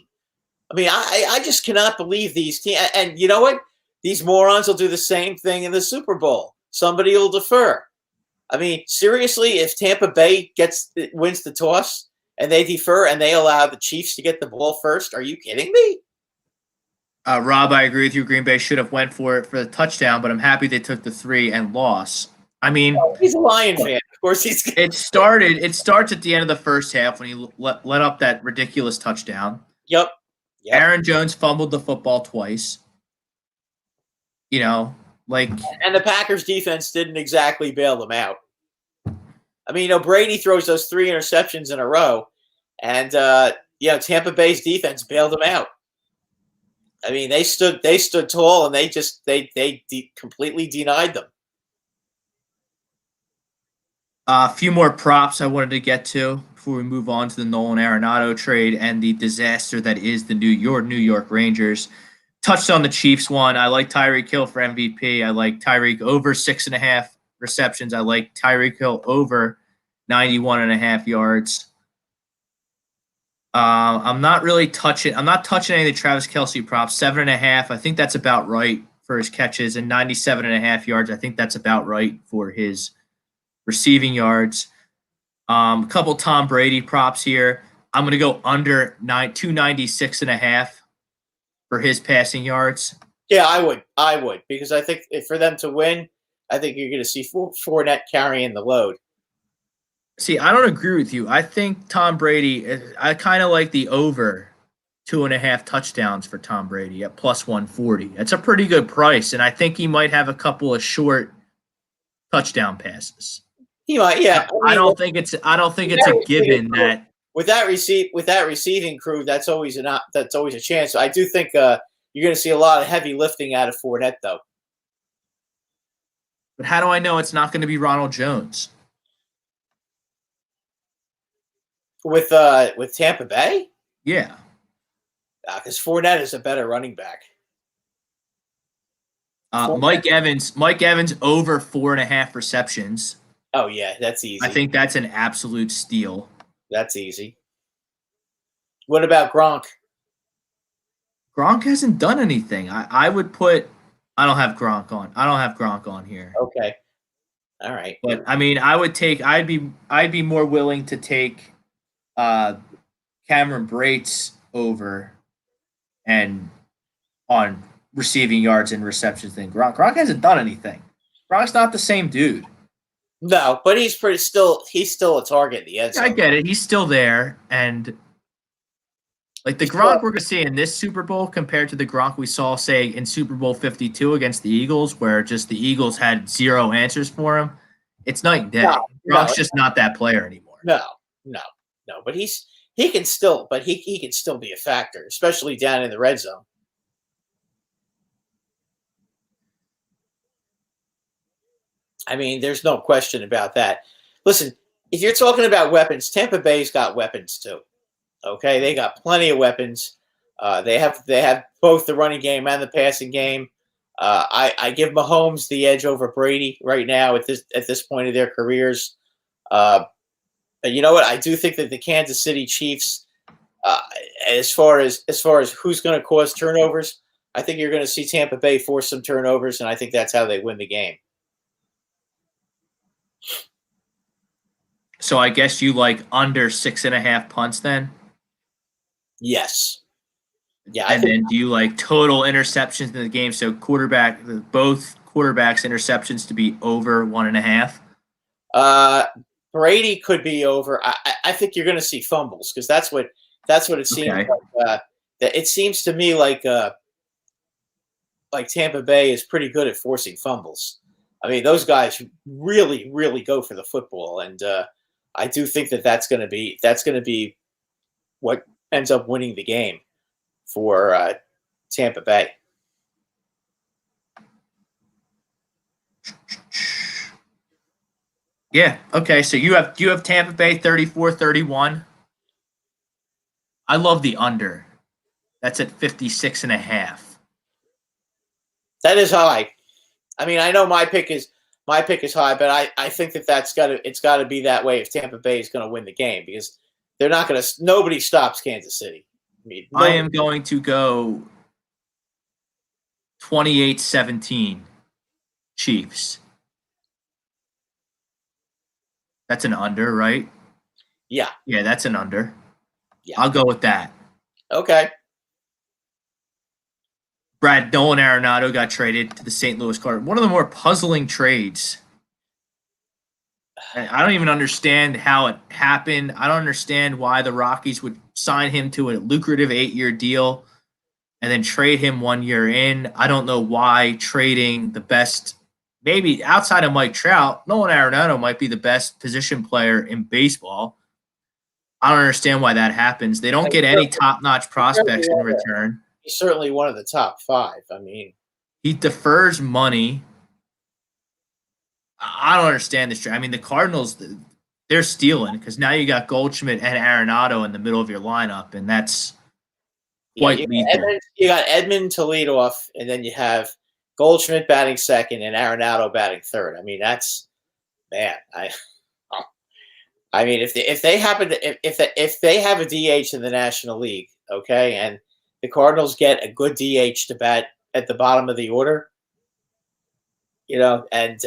I mean, I just cannot believe these teams. And you know what? These morons will do the same thing in the Super Bowl. Somebody will defer. I mean, seriously, if Tampa Bay wins the toss and they defer and they allow the Chiefs to get the ball first, are you kidding me? Rob, I agree with you. Green Bay should have went for it for the touchdown, but I'm happy they took the 3 and lost. I mean, he's a Lion fan. Of course, he's. It starts at the end of the first half when he let up that ridiculous touchdown. Yep. Aaron Jones fumbled the football twice. And the Packers defense didn't exactly bail them out. I mean, Brady throws those 3 interceptions in a row, and Tampa Bay's defense bailed them out. I mean, they stood tall, and they completely denied them. A few more props I wanted to get to before we move on to the Nolan Arenado trade and the disaster that is the New York Rangers. Touched on the Chiefs one. I like Tyreek Hill for MVP. I like Tyreek over 6.5 receptions. I like Tyreek Hill over 91.5 yards. I'm not touching any of the Travis Kelce props. 7.5. I think that's about right for his catches, and 97.5 yards. I think that's about right for his receiving yards. A couple Tom Brady props here. I'm going to go under 296.5 for his passing yards. Yeah, I would because I think for them to win, I think you're going to see Fournette carrying the load. See, I don't agree with you. I think Tom Brady, I kind of like the over 2.5 touchdowns for Tom Brady at plus 140. That's a pretty good price, and I think he might have a couple of short touchdown passes. He might, yeah. I don't think it's a given that with that receiving crew, that's always a chance. I do think you're going to see a lot of heavy lifting out of Fournette, though. But how do I know it's not going to be Ronald Jones? With Tampa Bay? Yeah. Because Fournette is a better running back. Mike Evans over 4.5 receptions. Oh, yeah, that's easy. I think that's an absolute steal. That's easy. What about Gronk? Gronk hasn't done anything. I would put – I don't have Gronk on here. Okay. All right. But, I mean, I'd be more willing to take Cameron Brate's over and on receiving yards and receptions than Gronk. Gronk hasn't done anything. Gronk's not the same dude. No, but he's still a target in the end zone. I get it. He's still there. And like the Gronk we're going to see in this Super Bowl compared to the Gronk we saw, say, in Super Bowl 52 against the Eagles, where just the Eagles had zero answers for him, it's night and day. Gronk's just not that player anymore. No. But he can still be a factor, especially down in the red zone. I mean, there's no question about that. Listen, if you're talking about weapons, Tampa Bay's got weapons too. Okay, they got plenty of weapons. They have both the running game and the passing game. I give Mahomes the edge over Brady right now at this point of their careers. But you know what? I do think that the Kansas City Chiefs, as far as who's going to cause turnovers, I think you're going to see Tampa Bay force some turnovers, and I think that's how they win the game. So I guess you like under 6.5 punts then? Yes. Yeah. And then do you like total interceptions in the game? So both quarterbacks' interceptions to be over 1.5? Brady could be over. I think you're going to see fumbles because that's what it seems like. It seems to me like Tampa Bay is pretty good at forcing fumbles. I mean, those guys really, really go for the football, and I do think that's going to be what ends up winning the game for Tampa Bay. Yeah. Okay. So you have Tampa Bay 34-31. I love the under. That's at 56.5. That is high. I mean, I know my pick is high, but I think it's got to be that way if Tampa Bay is going to win the game because they're not going to. Nobody stops Kansas City. I am going to go 28-17 Chiefs. That's an under, right? Yeah. Yeah, that's an under. Yeah. I'll go with that. Okay. Brad, Nolan Arenado got traded to the St. Louis Cardinals. One of the more puzzling trades. I don't even understand how it happened. I don't understand why the Rockies would sign him to a lucrative 8-year deal and then trade him 1 year in. I don't know why trading the best, maybe outside of Mike Trout, Nolan Arenado might be the best position player in baseball. I don't understand why that happens. They don't get any top-notch prospects in return. He's certainly one of the top 5. I mean, he defers money. I don't understand this. I mean, the Cardinals, they're stealing because now you got Goldschmidt and Arenado in the middle of your lineup, and that's quite lethal. You got Edmund to lead off, and then you have Goldschmidt batting second and Arenado batting third. I mean, that's man. I mean, if they happen to if they have a DH in the National League, okay, and the Cardinals get a good DH to bat at the bottom of the order, you know, and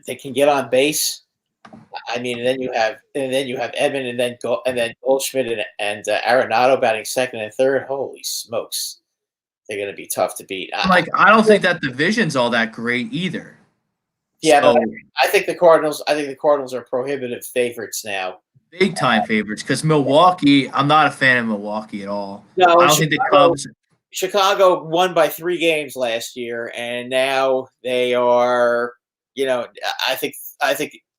they can get on base. I mean, and then you have Edmund and then Goldschmidt and Arenado batting second and third. Holy smokes, they're going to be tough to beat. I don't think that division's all that great either. Yeah, so, but I think the Cardinals are prohibitive favorites now. Big time favorites because Milwaukee. I'm not a fan of Milwaukee at all. No, I don't think the Cubs. Chicago won by 3 games last year, and now they are. You know, I think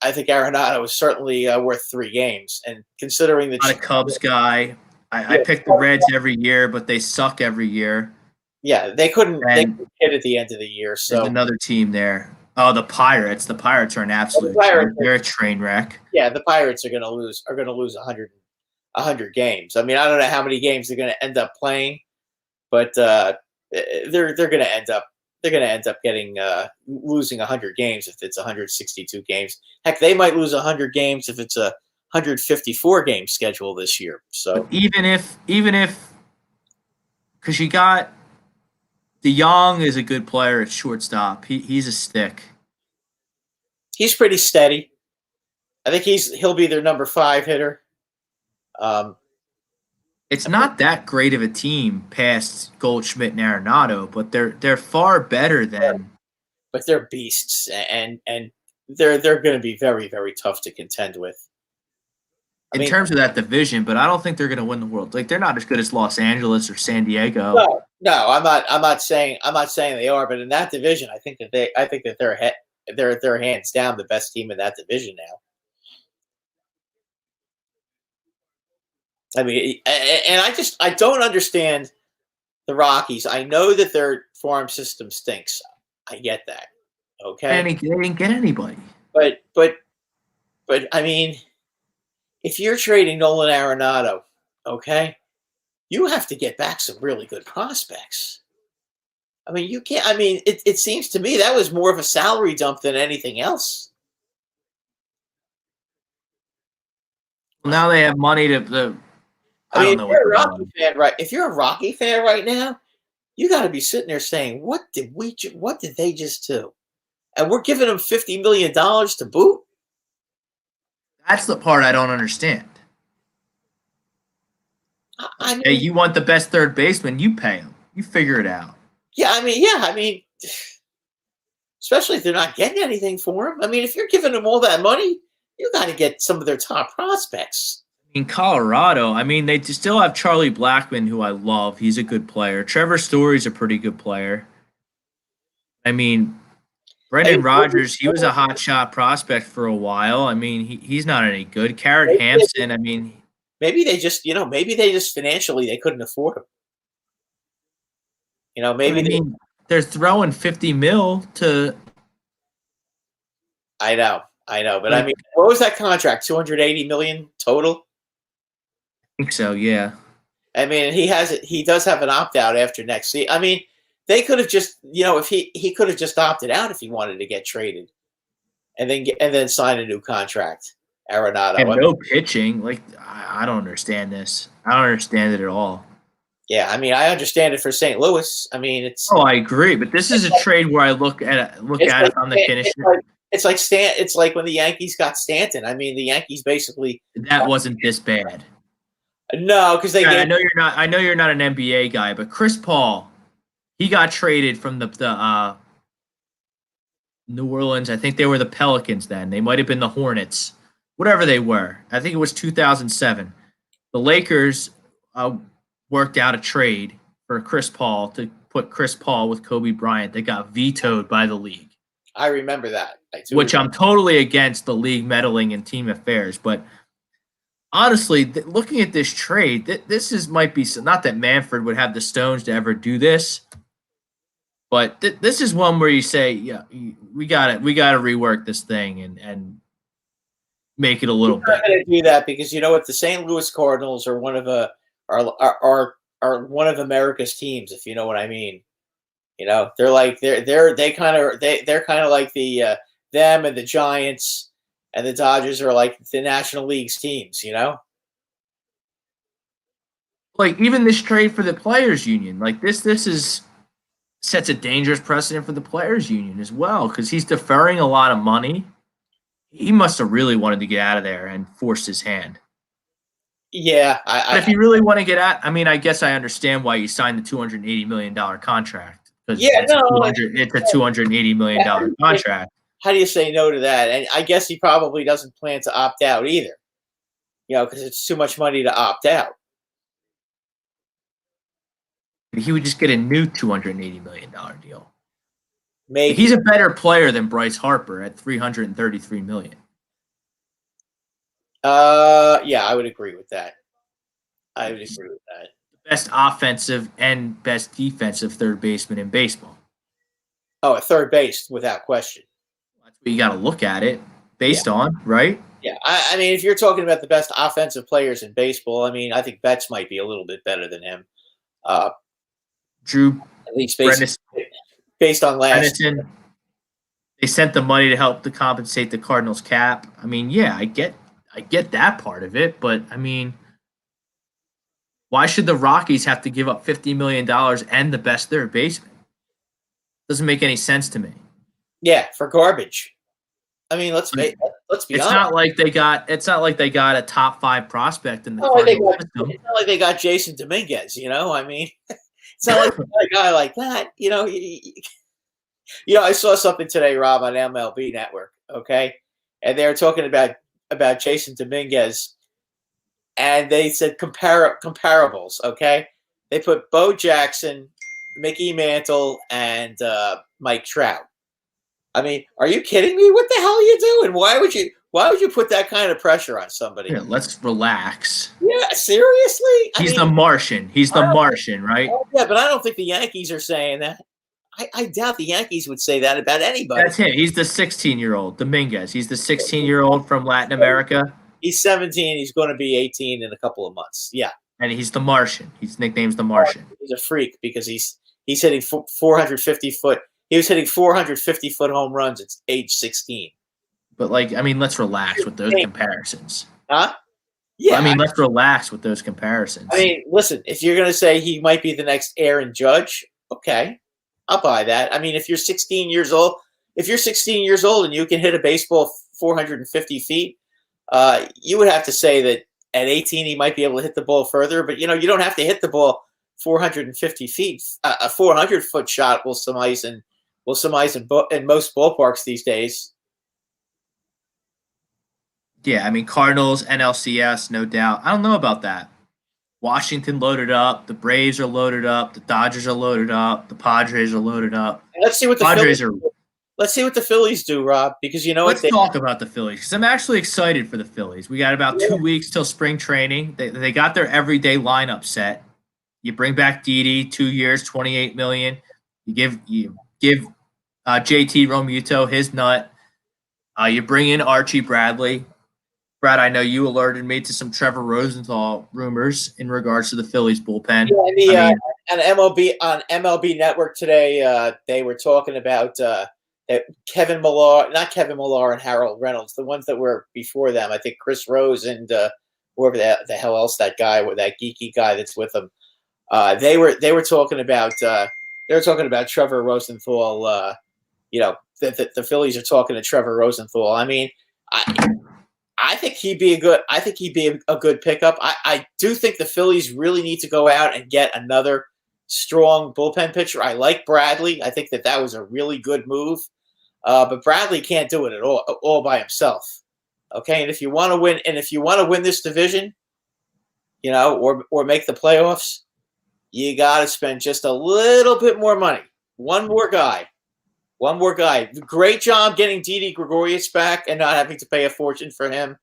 Arenado is certainly worth 3 games, and considering the I'm not a Cubs guy. I pick the Reds every year, but they suck every year. Yeah, they couldn't hit at the end of the year. So there's another team there. Oh, the Pirates. The Pirates are an absolute. They're a train wreck. Yeah, the Pirates are going to lose 100 games. I mean, I don't know how many games they're going to end up playing, but they're going to end up getting losing 100 games if it's 162 games. Heck, they might lose 100 games if it's a 154 game schedule this year. So but even if because you got DeYoung is a good player at shortstop. He's a stick. He's pretty steady. I think he'll be their number 5 hitter. It's not that great of a team past Goldschmidt and Arenado, but they're far better than. But they're beasts, and they're going to be very, very tough to contend with. In terms of that division, but I don't think they're going to win the world. Like they're not as good as Los Angeles or San Diego. No, I'm not saying they are, but in that division, I think that they're hands down the best team in that division now. I mean, and I don't understand the Rockies. I know that their farm system stinks. I get that. Okay, and they didn't get anybody. But I mean, if you're trading Nolan Arenado, okay, you have to get back some really good prospects. I mean, you can't. I mean, it seems to me that was more of a salary dump than anything else. Now they have money to. I mean, if you're a Rocky fan right now, you got to be sitting there saying, "What did they just do?" And we're giving them $50 million to boot. That's the part I don't understand. I mean, hey, you want the best third baseman? You pay him. You figure it out. Yeah, I mean, especially if they're not getting anything for him. I mean, if you're giving them all that money, you got to get some of their top prospects. In Colorado, I mean, they still have Charlie Blackmon, who I love. He's a good player. Trevor Story's a pretty good player. I mean, Brendan Rodgers, he was a hot shot prospect for a while. I mean, he's not any good. Carrot Hampson, I mean. Maybe they just financially they couldn't afford him. Maybe they're throwing $50 million to. I know, but I mean, what was that contract? $280 million total. I think so, yeah. I mean, he does have an opt out after next season. I mean, they could have just, if he could have just opted out if he wanted to get traded, and then sign a new contract. Arenado and no pitching. Like I don't understand this. I don't understand it at all. Yeah, I mean, I understand it for St. Louis. I mean, it's. Oh, I agree, but this is a trade where I look at it on the finish. It's like when the Yankees got Stanton. I mean, the Yankees basically. That wasn't this bad. No, because they. I know you're not an NBA guy, but Chris Paul, he got traded from the New Orleans. I think they were the Pelicans then. They might have been the Hornets, whatever they were. I think it was 2007. The Lakers worked out a trade for Chris Paul to put Chris Paul with Kobe Bryant. They got vetoed by the league. I remember that. Which I'm totally against the league meddling in team affairs, but. Honestly, looking at this trade, this might be not that Manfred would have the stones to ever do this, but this is one where you say, yeah, we got to rework this thing and make it a little better. I'm not going to do that because you know what, the St. Louis Cardinals are one of America's teams, if you know what I mean. They're like they're kind of like the them and the Giants. And the Dodgers are like the National League's teams, Like even this trade for the Players Union, like this sets a dangerous precedent for the Players Union as well because he's deferring a lot of money. He must have really wanted to get out of there and forced his hand. Yeah, but if you really want to get out, I mean, I guess I understand why you signed the $280 million contract. It's a $280 million contract. How do you say no to that? And I guess he probably doesn't plan to opt out either, because it's too much money to opt out. He would just get a new $280 million deal. Maybe he's a better player than Bryce Harper at $333 million. Yeah, I would agree with that. Best offensive and best defensive third baseman in baseball. Oh, at third base, without question. You got to look at it based on, right? Yeah, I mean, if you're talking about the best offensive players in baseball, I mean, I think Betts might be a little bit better than him. Drew, at least based on last. Brennan, they sent the money to help to compensate the Cardinals cap. I mean, yeah, I get that part of it, but I mean, why should the Rockies have to give up $50 million and the best third baseman? Doesn't make any sense to me. Yeah, for garbage. I mean, let's let's be It's honest. not like they got. It's not like they got a top 5 prospect in the It's not like they Cardinal got, system. it's not like they got Jason Dominguez, I mean, it's not like they got a guy like that, I saw something today, Rob, on MLB Network, okay? And they were talking about Jason Dominguez, and they said comparables, okay? They put Bo Jackson, Mickey Mantle, and Mike Trout. I mean, are you kidding me? What the hell are you doing? Why would you put that kind of pressure on somebody? Yeah, let's relax. Yeah, seriously? He's the Martian. He's the Martian, right? Yeah, but I don't think the Yankees are saying that. I doubt the Yankees would say that about anybody. That's him. He's the 16-year-old, Dominguez. He's the 16-year-old from Latin America. He's 17. He's going to be 18 in a couple of months. Yeah. And he's the Martian. His nickname's the Martian. He's a freak because he's hitting 450 foot. He was hitting 450 foot home runs at age 16. But let's relax with those comparisons. Huh? Yeah. Let's relax with those comparisons. Listen, if you're going to say he might be the next Aaron Judge, okay, I'll buy that. If you're 16 years old, and you can hit a baseball 450 feet, you would have to say that at 18 he might be able to hit the ball further. But you don't have to hit the ball 450 feet. A 400-foot shot will suffice in most ballparks these days. Yeah, Cardinals, NLCS, no doubt. I don't know about that. Washington loaded up. The Braves are loaded up. The Dodgers are loaded up. The Padres are loaded up. And let's see what let's see what the Phillies do, Rob, because let's talk about the Phillies, because I'm actually excited for the Phillies. We got about 2 weeks till spring training. They got their everyday lineup set. You bring back Didi, 2 years, $28 million. You give JT Realmuto his nut. You bring in Archie Bradley. Brad, I know you alerted me to some Trevor Rosenthal rumors in regards to the Phillies bullpen. Yeah, on MLB Network today, they were talking about Kevin Millar and Harold Reynolds, the ones that were before them. I think Chris Rose and whoever the hell else that geeky guy that's with them. They were talking about Trevor Rosenthal. The Phillies are talking to Trevor Rosenthal. I think he'd be a good pickup. I do think the Phillies really need to go out and get another strong bullpen pitcher. I like Bradley. I think that was a really good move. But Bradley can't do it at all by himself. Okay, and if you want to win this division, or make the playoffs, you got to spend just a little bit more money. One more guy. Great job getting Didi Gregorius back and not having to pay a fortune for him.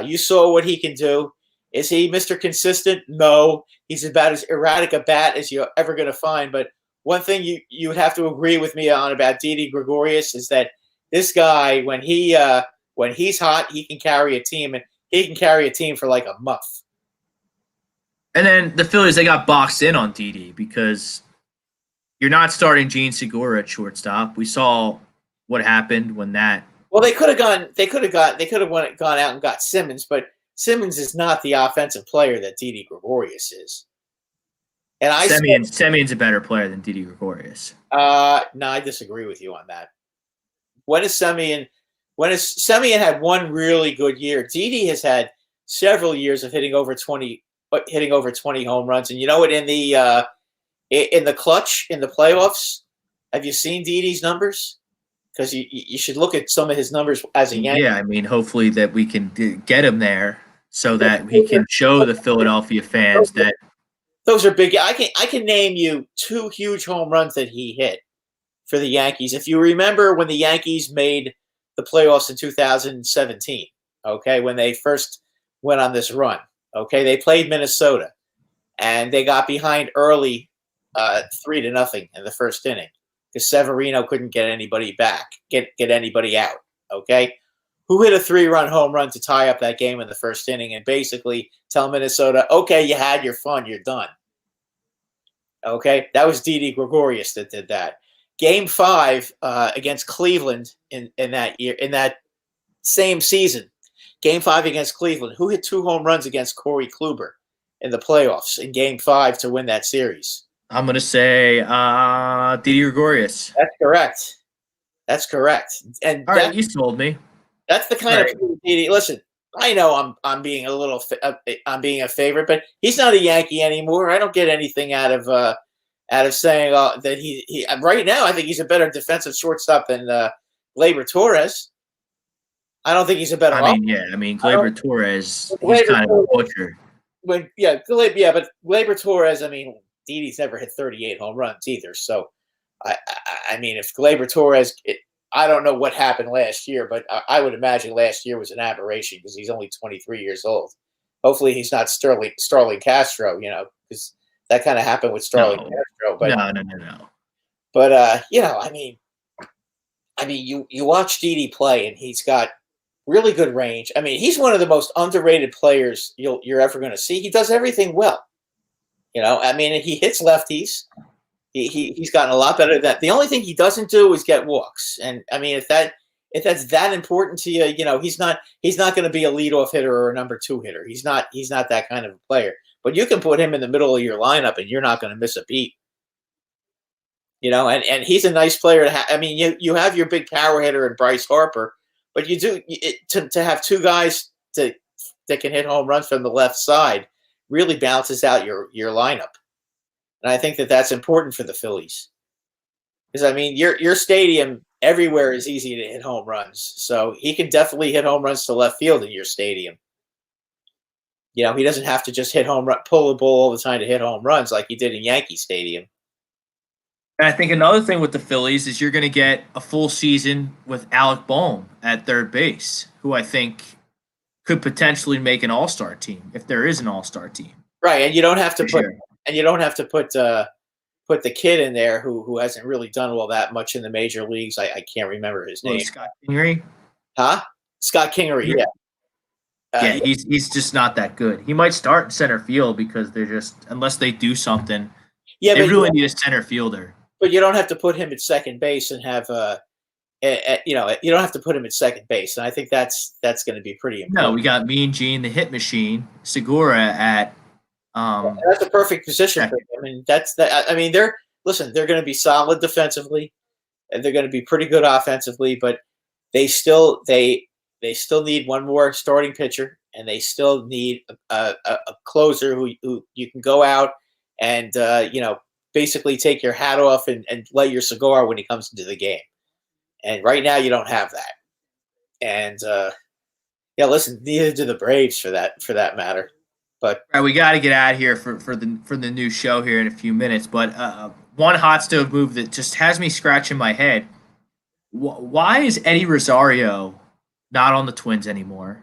You saw what he can do. Is he Mr. Consistent? No. He's about as erratic a bat as you're ever going to find. But one thing you would have to agree with me on about Didi Gregorius is that this guy, when he's hot, he can carry a team, and he can carry a team for like a month. And then the Phillies, they got boxed in on Didi because you're not starting Gene Segura at shortstop. We saw what happened when that. Well, they could have gone out and got Simmons, but Simmons is not the offensive player that Didi Gregorius is. And Semion's a better player than Didi Gregorius. No, I disagree with you on that. When has Semien had one really good year? Didi has had several years of hitting over 20 home runs, and you know what? In the clutch, in the playoffs, have you seen Didi's numbers? Because you should look at some of his numbers as a Yankee. Yeah, hopefully that we can get him there so that he can show the Philadelphia fans that those are big. I can name you 2 huge home runs that he hit for the Yankees. If you remember when the Yankees made the playoffs in 2017, okay, when they first went on this run, okay, they played Minnesota, and they got behind early 3-0 in the first inning because Severino couldn't get anybody out, okay? Who hit a 3-run home run to tie up that game in the first inning and basically tell Minnesota, okay, you had your fun, you're done. Okay, that was Didi Gregorius that did that. Game 5 against Cleveland in that same season, Game 5 against Cleveland, who hit 2 home runs against Corey Kluber in the playoffs in Game 5 to win that series? I'm going to say Didi Gregorius. That's correct. And all right, you sold me. That's the kind of listen. I know I'm being a little I'm being a favorite, but he's not a Yankee anymore. I don't get anything out of saying that he right now. I think he's a better defensive shortstop than Gleyber Torres. I don't think he's a better. Gleyber Torres, he's kind of a butcher. But Gleyber Torres. I mean, Didi's never hit 38 home runs either. So, I mean, if Gleyber Torres. I don't know what happened last year, but I would imagine last year was an aberration because he's only 23 years old. Hopefully he's not Starling Castro, because that kind of happened with Starling Castro. But, no. But, I mean, you watch Didi play, and he's got really good range. I mean, he's one of the most underrated players you're ever going to see. He does everything well. I mean, he hits lefties. He's gotten a lot better at that. The only thing he doesn't do is get walks. And I mean, if that's that important to you, he's not going to be a leadoff hitter or a number 2 hitter. He's not that kind of a player. But you can put him in the middle of your lineup, and you're not going to miss a beat. And he's a nice player to have. I mean, you have your big power hitter in Bryce Harper, but you do to have 2 guys that can hit home runs from the left side really balances out your lineup. And I think that's important for the Phillies. Because, I mean, your stadium everywhere is easy to hit home runs. So he can definitely hit home runs to left field in your stadium. He doesn't have to just pull the ball all the time to hit home runs like he did in Yankee Stadium. And I think another thing with the Phillies is you're going to get a full season with Alec Bohm at third base, who I think could potentially make an all-star team if there is an all-star team. Right, and you don't have to put the kid in there who hasn't really done all that much in the major leagues. I can't remember his name. Scott Kingery? Huh? Scott Kingery, yeah. He's just not that good. He might start in center field because they're just, unless they do something, they really need a center fielder. But you don't have to put him at second base and have you don't have to put him at second base, and I think that's going to be pretty important. No, we got Mean Gene, the hit machine, Segura at. That's a perfect position for him. I mean, they're going to be solid defensively, and they're going to be pretty good offensively, but they still need one more starting pitcher, and they still need a closer who you can go out and basically take your hat off and light your cigar when he comes into the game. And right now you don't have that. And listen, neither do the Braves for that matter. But all right, we got to get out of here for the new show here in a few minutes. But one hot stove move that just has me scratching my head. Why is Eddie Rosario not on the Twins anymore?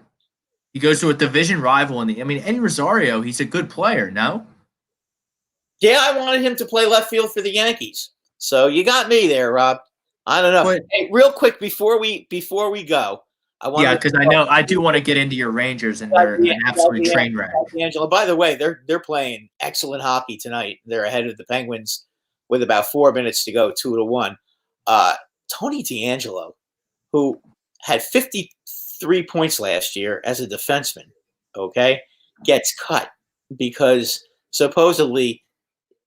He goes to a division rival. Eddie Rosario, he's a good player, no? Yeah, I wanted him to play left field for the Yankees. So you got me there, Rob. I don't know. But, hey, real quick before we go, because I do want to get into your Rangers, and they're an absolute train wreck. Angelo, by the way, they're playing excellent hockey tonight. They're ahead of the Penguins with about 4 minutes to go, 2-1. Tony DeAngelo, who had 53 points last year as a defenseman, gets cut because supposedly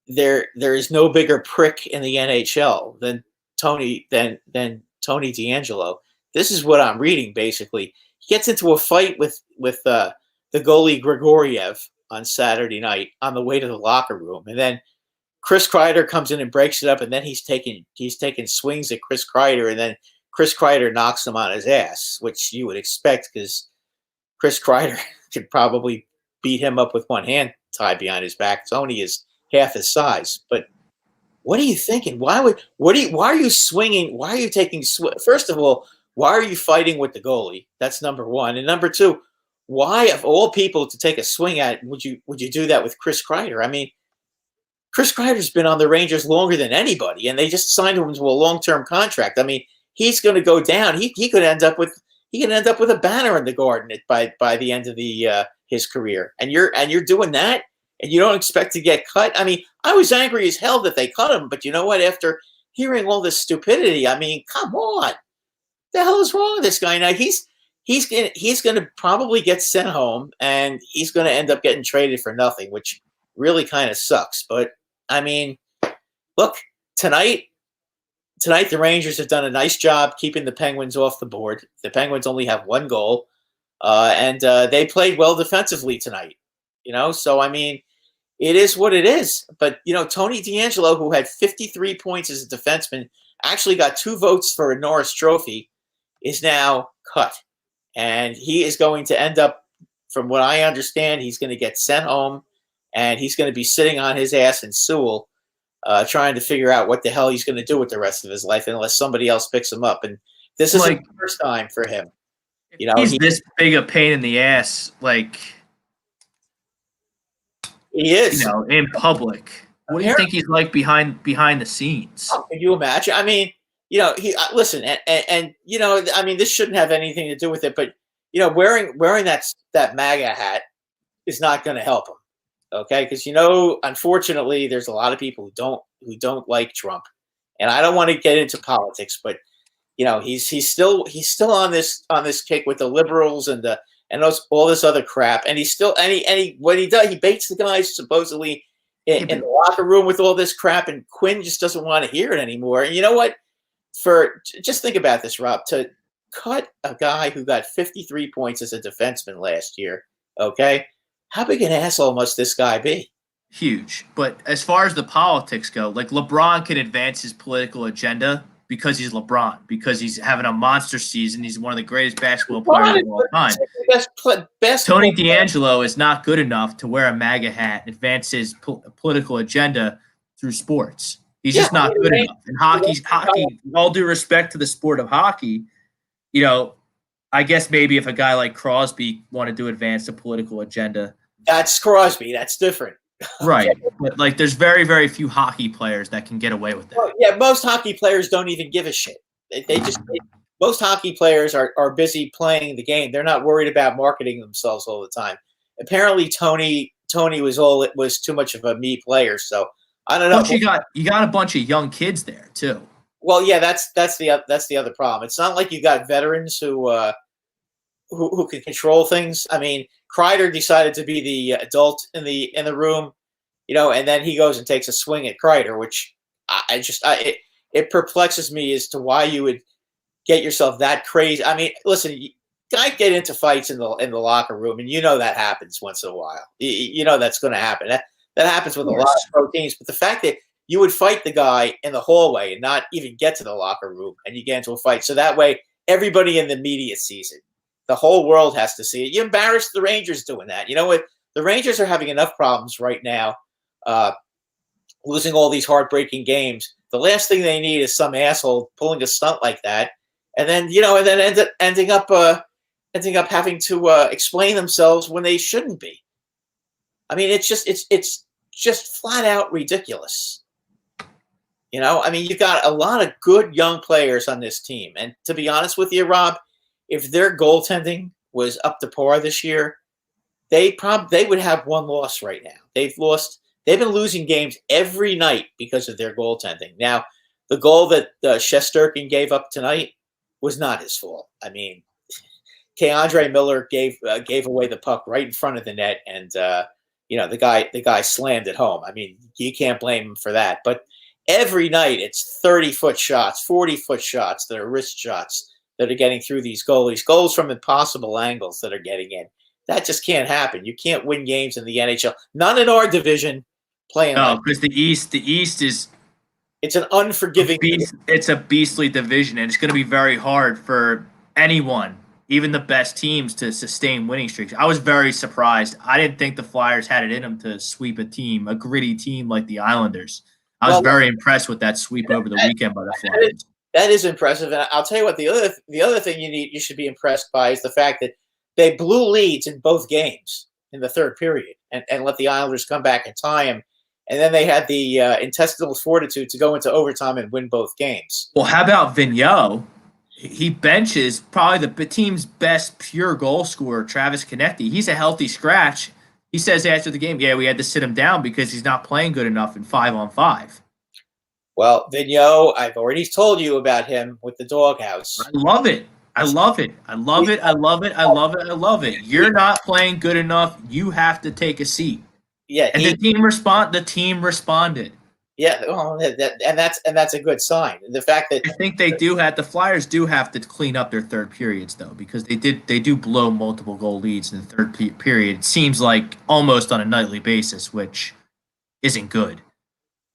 there is no bigger prick in the NHL than Tony DeAngelo. This is what I'm reading, basically. He gets into a fight with the goalie Grigoriev on Saturday night on the way to the locker room. And then Chris Kreider comes in and breaks it up, and then he's taking swings at Chris Kreider, and then Chris Kreider knocks him on his ass, which you would expect because Chris Kreider could probably beat him up with one hand tied behind his back. Tony is half his size. But what are you thinking? Why are you swinging? Why are you taking First of all, why are you fighting with the goalie? That's number one. And number two, why, of all people to take a swing at, would you do that with Chris Kreider? I mean, Chris Kreider's been on the Rangers longer than anybody, and they just signed him to a long-term contract. I mean, he's going to go down. He could end up with a banner in the Garden by the end of his career. And you're doing that, and you don't expect to get cut. I mean, I was angry as hell that they cut him, but you know what? After hearing all this stupidity, I mean, come on. The hell is wrong with this guy? Now he's going to probably get sent home, and he's going to end up getting traded for nothing, which really kind of sucks. But I mean, look, tonight tonight the Rangers have done a nice job keeping the Penguins off the board. The Penguins only have one goal, and they played well defensively tonight. So I mean, it is what it is. But Tony DeAngelo, who had 53 points as a defenseman, actually got 2 votes for a Norris Trophy, is now cut, and he is going to end up, from what I understand, he's going to get sent home, and he's going to be sitting on his ass in Sewell, trying to figure out what the hell he's going to do with the rest of his life unless somebody else picks him up. And this is the first time for him. He's this big a pain in the ass, he is. In public. What do you think he's like behind the scenes? Oh, can you imagine? I mean, listen, and I mean, this shouldn't have anything to do with it, but wearing that MAGA hat is not going to help him. Okay, because unfortunately, there's a lot of people who don't like Trump, and I don't want to get into politics, but he's still on this kick with the liberals and all this other crap, and he's still what he does, he baits the guys supposedly in the locker room with all this crap, and Quinn just doesn't want to hear it anymore. And you know what? Just think about this, Rob, to cut a guy who got 53 points as a defenseman last year, okay? How big an asshole must this guy be? Huge. But as far as the politics go, LeBron can advance his political agenda because he's LeBron, because he's having a monster season. He's one of the greatest basketball players of all time. Best Tony DeAngelo is not good enough to wear a MAGA hat and advance his political agenda through sports. He's just not good enough. And hockey, all due respect to the sport of hockey, I guess maybe if a guy like Crosby wanted to advance a political agenda. That's Crosby. That's different. Right. But there's very, very few hockey players that can get away with that. Well, yeah, most hockey players don't even give a shit. Most hockey players are busy playing the game. They're not worried about marketing themselves all the time. Apparently Tony was too much of a me player, so I don't know. But you got a bunch of young kids there too. Well, yeah, that's the other problem. It's not like you got veterans who can control things. I mean, Kreider decided to be the adult in the room, and then he goes and takes a swing at Kreider, which it perplexes me as to why you would get yourself that crazy. I mean, listen, you can't get into fights in the locker room, and that happens once in a while. That's going to happen. That happens with a lot of pro teams. But the fact that you would fight the guy in the hallway and not even get to the locker room, and you get into a fight, so that way everybody in the media sees it. The whole world has to see it. You embarrassed the Rangers doing that. You know what? The Rangers are having enough problems right now, losing all these heartbreaking games. The last thing they need is some asshole pulling a stunt like that, and then ending up having to explain themselves when they shouldn't be. I mean, it's just flat out ridiculous. I mean, you've got a lot of good young players on this team, and to be honest with you, Rob, if their goaltending was up to par this year, they would have one loss right now. They've been losing games every night because of their goaltending. Now, the goal that Shesterkin gave up tonight was not his fault. I mean, Keandre Miller gave away the puck right in front of the net, and the guy slammed it home. I mean, you can't blame him for that. But every night it's 30-foot shots, 40-foot shots that are wrist shots that are getting through these goalies, goals from impossible angles that are getting in. That just can't happen. You can't win games in the NHL. Not in our division playing. No, because the East is it's an unforgiving it's a beastly division, and it's going to be very hard for anyone, even the best teams, to sustain winning streaks. I was very surprised. I didn't think the Flyers had it in them to sweep a gritty team like the Islanders. I was very impressed with that sweep over the weekend by the Flyers. That is impressive, and I'll tell you what, the other thing you should be impressed by is the fact that they blew leads in both games in the third period and let the Islanders come back and tie them, and then they had the intestinal fortitude to go into overtime and win both games. Well, how about Vigneault? He benches probably the team's best pure goal scorer, Travis Konecny. He's a healthy scratch. He says after the game, we had to sit him down because he's not playing good enough in 5-on-5. Well, Vigneault, I've already told you about him with the doghouse. I love it. You're not playing good enough. You have to take a seat. Yeah, and the team responded. Yeah, well, that's a good sign. The fact that I think the Flyers do have to clean up their third periods though, because they do blow multiple goal leads in the third period. It seems like almost on a nightly basis, which isn't good.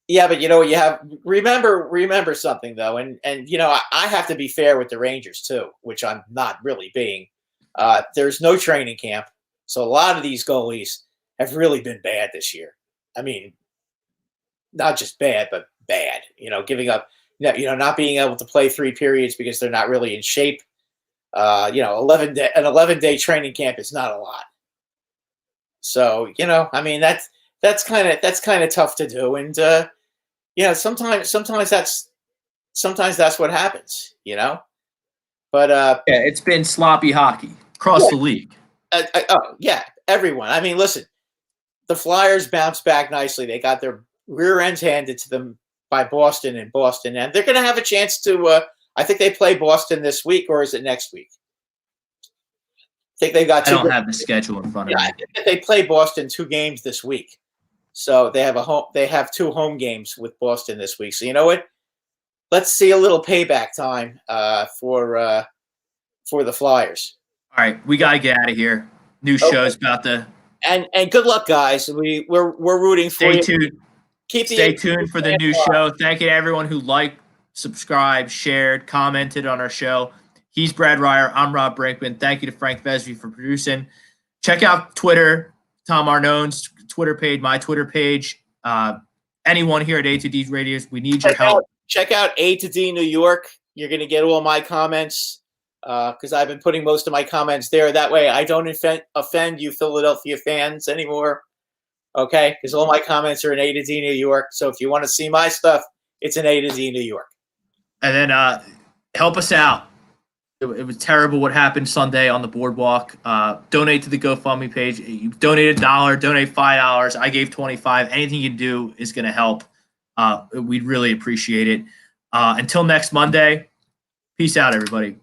yeah, but you have remember something though, and I have to be fair with the Rangers too, which I'm not really being. There's no training camp, so a lot of these goalies have really been bad this year. I mean, not just bad, but bad. Giving up, not being able to play 3 periods because they're not really in shape. 11-day training camp is not a lot. So I mean that's kind of tough to do, and sometimes that's what happens. But Yeah, it's been sloppy hockey across the league. Oh yeah, everyone. I mean, listen, the Flyers bounced back nicely. They got their rear ends handed to them by Boston, and they're going to have a chance to. I think they play Boston this week, or is it next week? I think they got. I don't have the schedule in front of me. They play Boston 2 games this week, so they have They have 2 home games with Boston this week. So you know what? Let's see a little payback time for the Flyers. All right, we gotta get out of here. New show's about to. And good luck, guys. We're rooting for you. Stay tuned. Stay tuned for the new show. Thank you to everyone who liked, subscribed, shared, commented on our show. He's Brad Ryer. I'm Rob Brinkman. Thank you to Frank Vesby for producing. Check out Twitter, Tom Arnone's Twitter page, my Twitter page. Anyone here at A2D Radios, we need your help. Check out A to D New York. You're going to get all my comments because I've been putting most of my comments there. That way I don't offend you Philadelphia fans anymore. Okay? Because all my comments are in A to D New York. So if you want to see my stuff, it's in A to D New York. And then help us out. It was terrible what happened Sunday on the boardwalk. Donate to the GoFundMe page. You donate $1, donate $5. I gave $25. Anything you can do is going to help. We'd really appreciate it. Until next Monday, peace out, everybody.